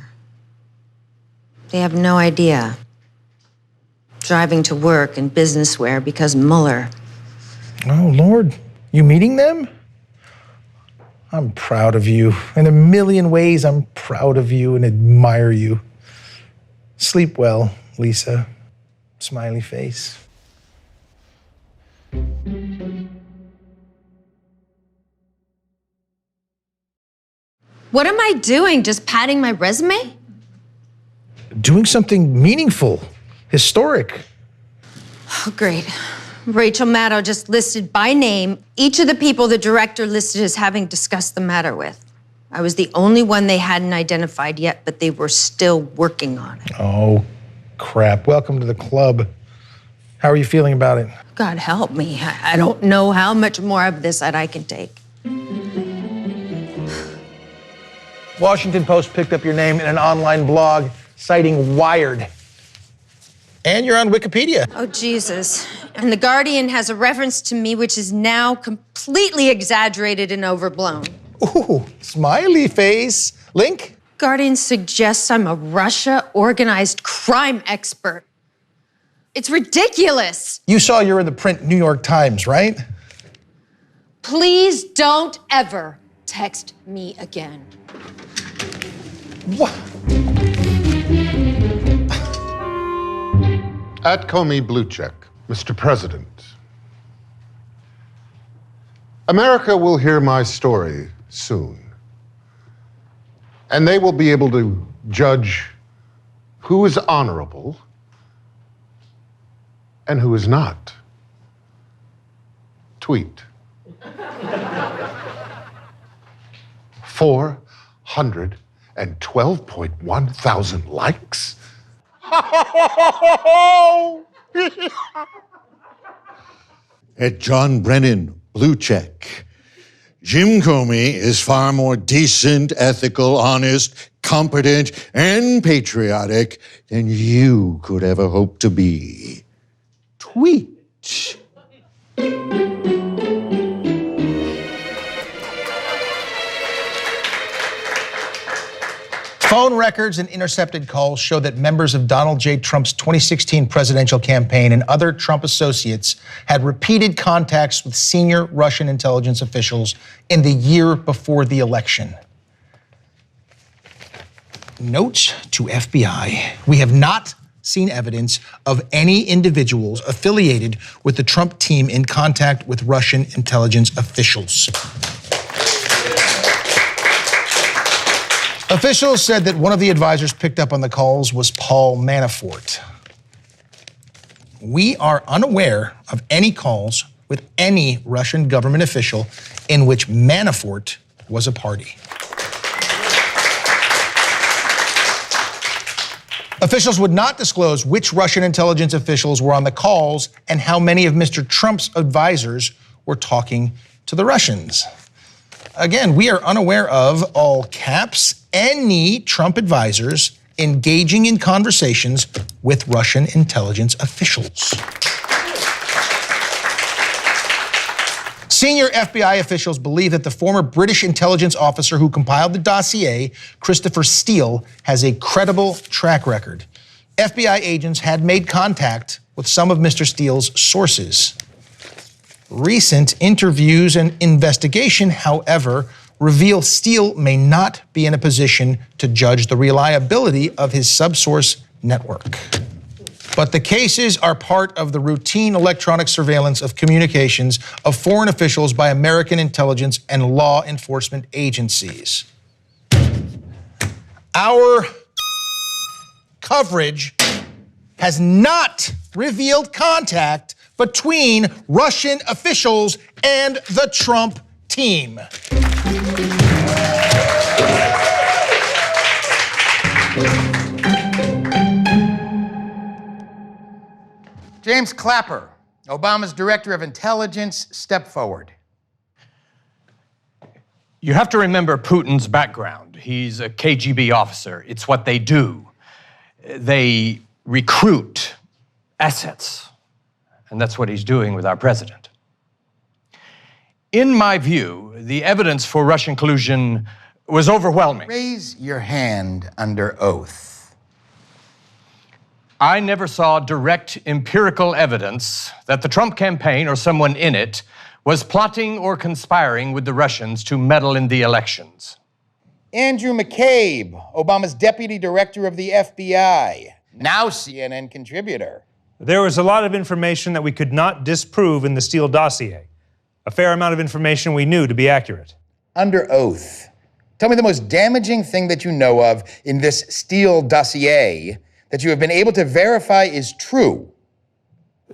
They have no idea. Driving to work in business wear because Mueller. Oh, Lord, you meeting them? I'm proud of you. In a million ways, I'm proud of you and admire you. Sleep well, Lisa. Smiley face. What am I doing? Just padding my resume? Doing something meaningful, historic. Oh, great. Rachel Maddow just listed by name each of the people the director listed as having discussed the matter with. I was the only one they hadn't identified yet, but they were still working on it. Oh, crap. Welcome to the club. How are you feeling about it? God help me. I don't know how much more of this that I can take. Washington Post picked up your name in an online blog citing Wired. And you're on Wikipedia. Oh, Jesus. And The Guardian has a reference to me which is now completely exaggerated and overblown. Ooh, smiley face. Link? Guardian suggests I'm a Russia organized crime expert. It's ridiculous. You saw you're in the print New York Times, right? Please don't ever text me again. What? At Comey Blue Check, Mr. President, America will hear my story soon. And they will be able to judge who is honorable and who is not. Tweet. 412.1 thousand likes? At John Brennan, Blue Check. Jim Comey is far more decent, ethical, honest, competent, and patriotic than you could ever hope to be. Tweet. Phone records and intercepted calls show that members of Donald J. Trump's 2016 presidential campaign and other Trump associates had repeated contacts with senior Russian intelligence officials in the year before the election. Note to FBI, we have not seen evidence of any individuals affiliated with the Trump team in contact with Russian intelligence officials. Officials said that one of the advisors picked up on the calls was Paul Manafort. We are unaware of any calls with any Russian government official in which Manafort was a party. Officials would not disclose which Russian intelligence officials were on the calls and how many of Mr. Trump's advisors were talking to the Russians. Again, we are unaware of, all caps, any Trump advisors engaging in conversations with Russian intelligence officials. Senior FBI officials believe that the former British intelligence officer who compiled the dossier, Christopher Steele, has a credible track record. FBI agents had made contact with some of Mr. Steele's sources. Recent interviews and investigation, however, reveal Steele may not be in a position to judge the reliability of his subsource network. But the cases are part of the routine electronic surveillance of communications of foreign officials by American intelligence and law enforcement agencies. Our coverage has not revealed contact between Russian officials and the Trump team. James Clapper, Obama's director of intelligence, step forward. You have to remember Putin's background. He's a KGB officer. It's what they do. They recruit assets. And that's what he's doing with our president. In my view, the evidence for Russian collusion was overwhelming. Raise your hand under oath. I never saw direct empirical evidence that the Trump campaign or someone in it was plotting or conspiring with the Russians to meddle in the elections. Andrew McCabe, Obama's deputy director of the FBI, now CNN contributor. There was a lot of information that we could not disprove in the Steele dossier. A fair amount of information we knew to be accurate. Under oath, tell me the most damaging thing that you know of in this Steele dossier that you have been able to verify is true.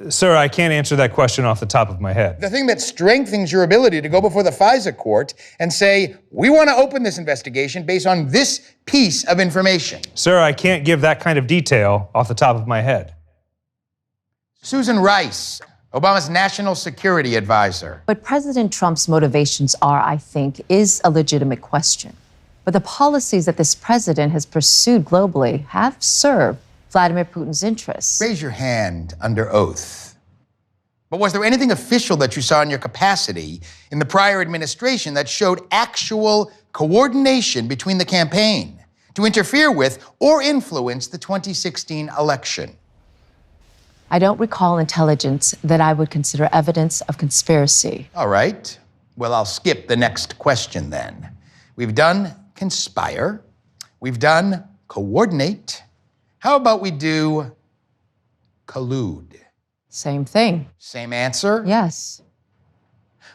Sir, I can't answer that question off the top of my head. The thing that strengthens your ability to go before the FISA court and say, we want to open this investigation based on this piece of information. Sir, I can't give that kind of detail off the top of my head. Susan Rice, Obama's national security advisor. What President Trump's motivations are, I think, is a legitimate question. But the policies that this president has pursued globally have served Vladimir Putin's interests. Raise your hand under oath. But was there anything official that you saw in your capacity in the prior administration that showed actual coordination between the campaign to interfere with or influence the 2016 election? I don't recall intelligence that I would consider evidence of conspiracy. All right. Well, I'll skip the next question then. We've done conspire. We've done coordinate. How about we do collude? Same thing. Same answer? Yes.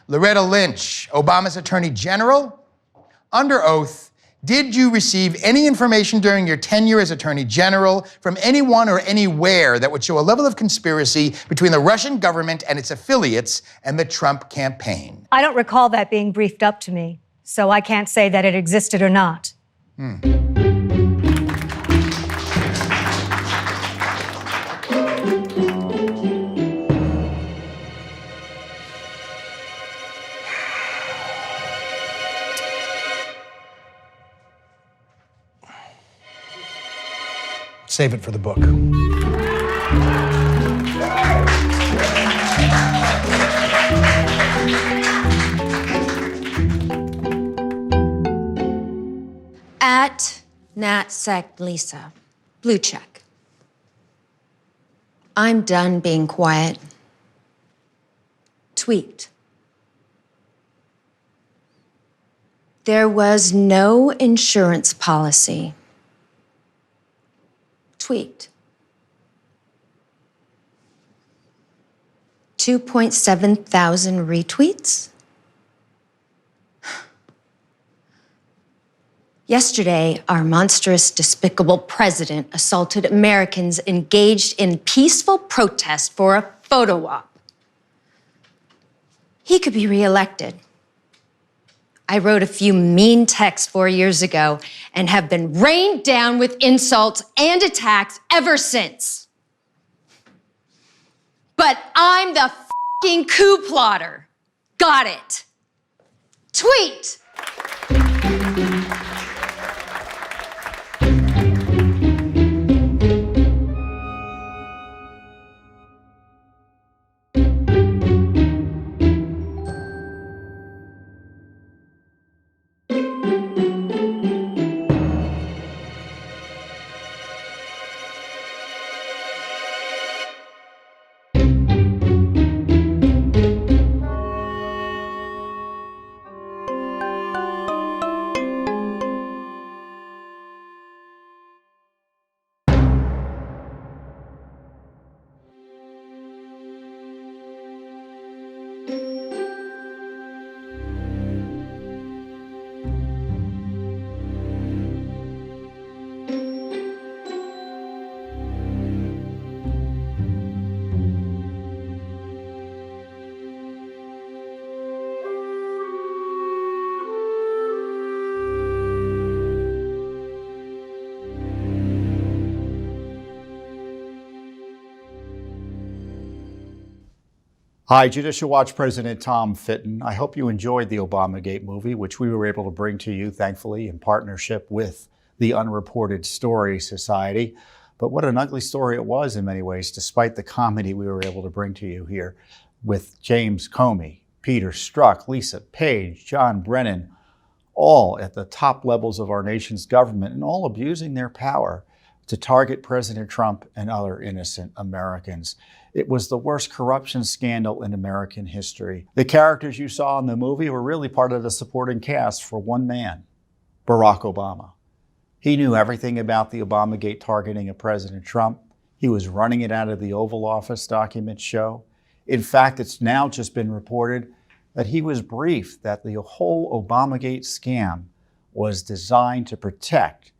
Loretta Lynch, Obama's Attorney General, under oath, did you receive any information during your tenure as Attorney General from anyone or anywhere that would show a level of conspiracy between the Russian government and its affiliates and the Trump campaign? I don't recall that being briefed up to me, so I can't say that it existed or not. Save it for the book. At NatSec Lisa, blue check. I'm done being quiet. Tweet. There was no insurance policy. Tweet. 2.7 thousand retweets? Yesterday, our monstrous, despicable president assaulted Americans engaged in peaceful protest for a photo op. He could be reelected. I wrote a few mean texts 4 years ago and have been rained down with insults and attacks ever since. But I'm the fucking coup plotter. Got it. Tweet. Hi, Judicial Watch President Tom Fitton. I hope you enjoyed the Obamagate movie, which we were able to bring to you, thankfully, in partnership with the Unreported Story Society. But what an ugly story it was in many ways, despite the comedy we were able to bring to you here with James Comey, Peter Strzok, Lisa Page, John Brennan, all at the top levels of our nation's government and all abusing their power to target President Trump and other innocent Americans. It was the worst corruption scandal in American history. The characters you saw in the movie were really part of the supporting cast for one man, Barack Obama. He knew everything about the Obamagate targeting of President Trump. He was running it out of the Oval Office, documents show. In fact, it's now just been reported that he was briefed that the whole Obamagate scam was designed to protect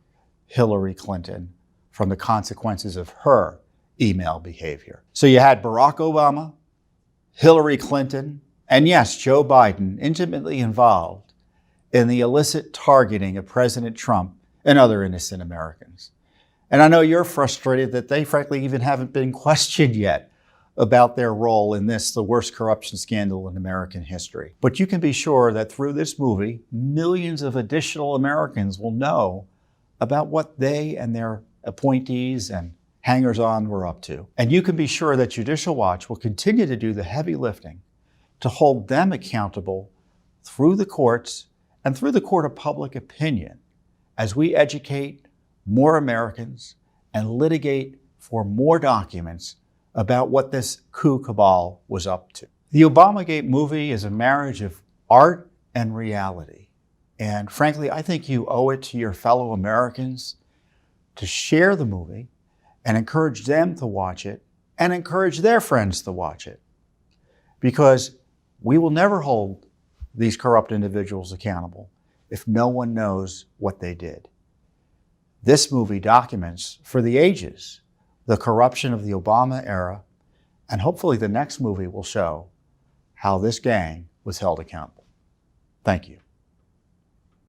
Hillary Clinton from the consequences of her email behavior. So you had Barack Obama, Hillary Clinton, and yes, Joe Biden intimately involved in the illicit targeting of President Trump and other innocent Americans. And I know you're frustrated that they frankly even haven't been questioned yet about their role in this, the worst corruption scandal in American history. But you can be sure that through this movie, millions of additional Americans will know about what they and their appointees and hangers-on were up to. And you can be sure that Judicial Watch will continue to do the heavy lifting to hold them accountable through the courts and through the court of public opinion as we educate more Americans and litigate for more documents about what this coup cabal was up to. The Obamagate movie is a marriage of art and reality. And frankly, I think you owe it to your fellow Americans to share the movie and encourage them to watch it and encourage their friends to watch it. Because we will never hold these corrupt individuals accountable if no one knows what they did. This movie documents for the ages the corruption of the Obama era, and hopefully the next movie will show how this gang was held accountable. Thank you.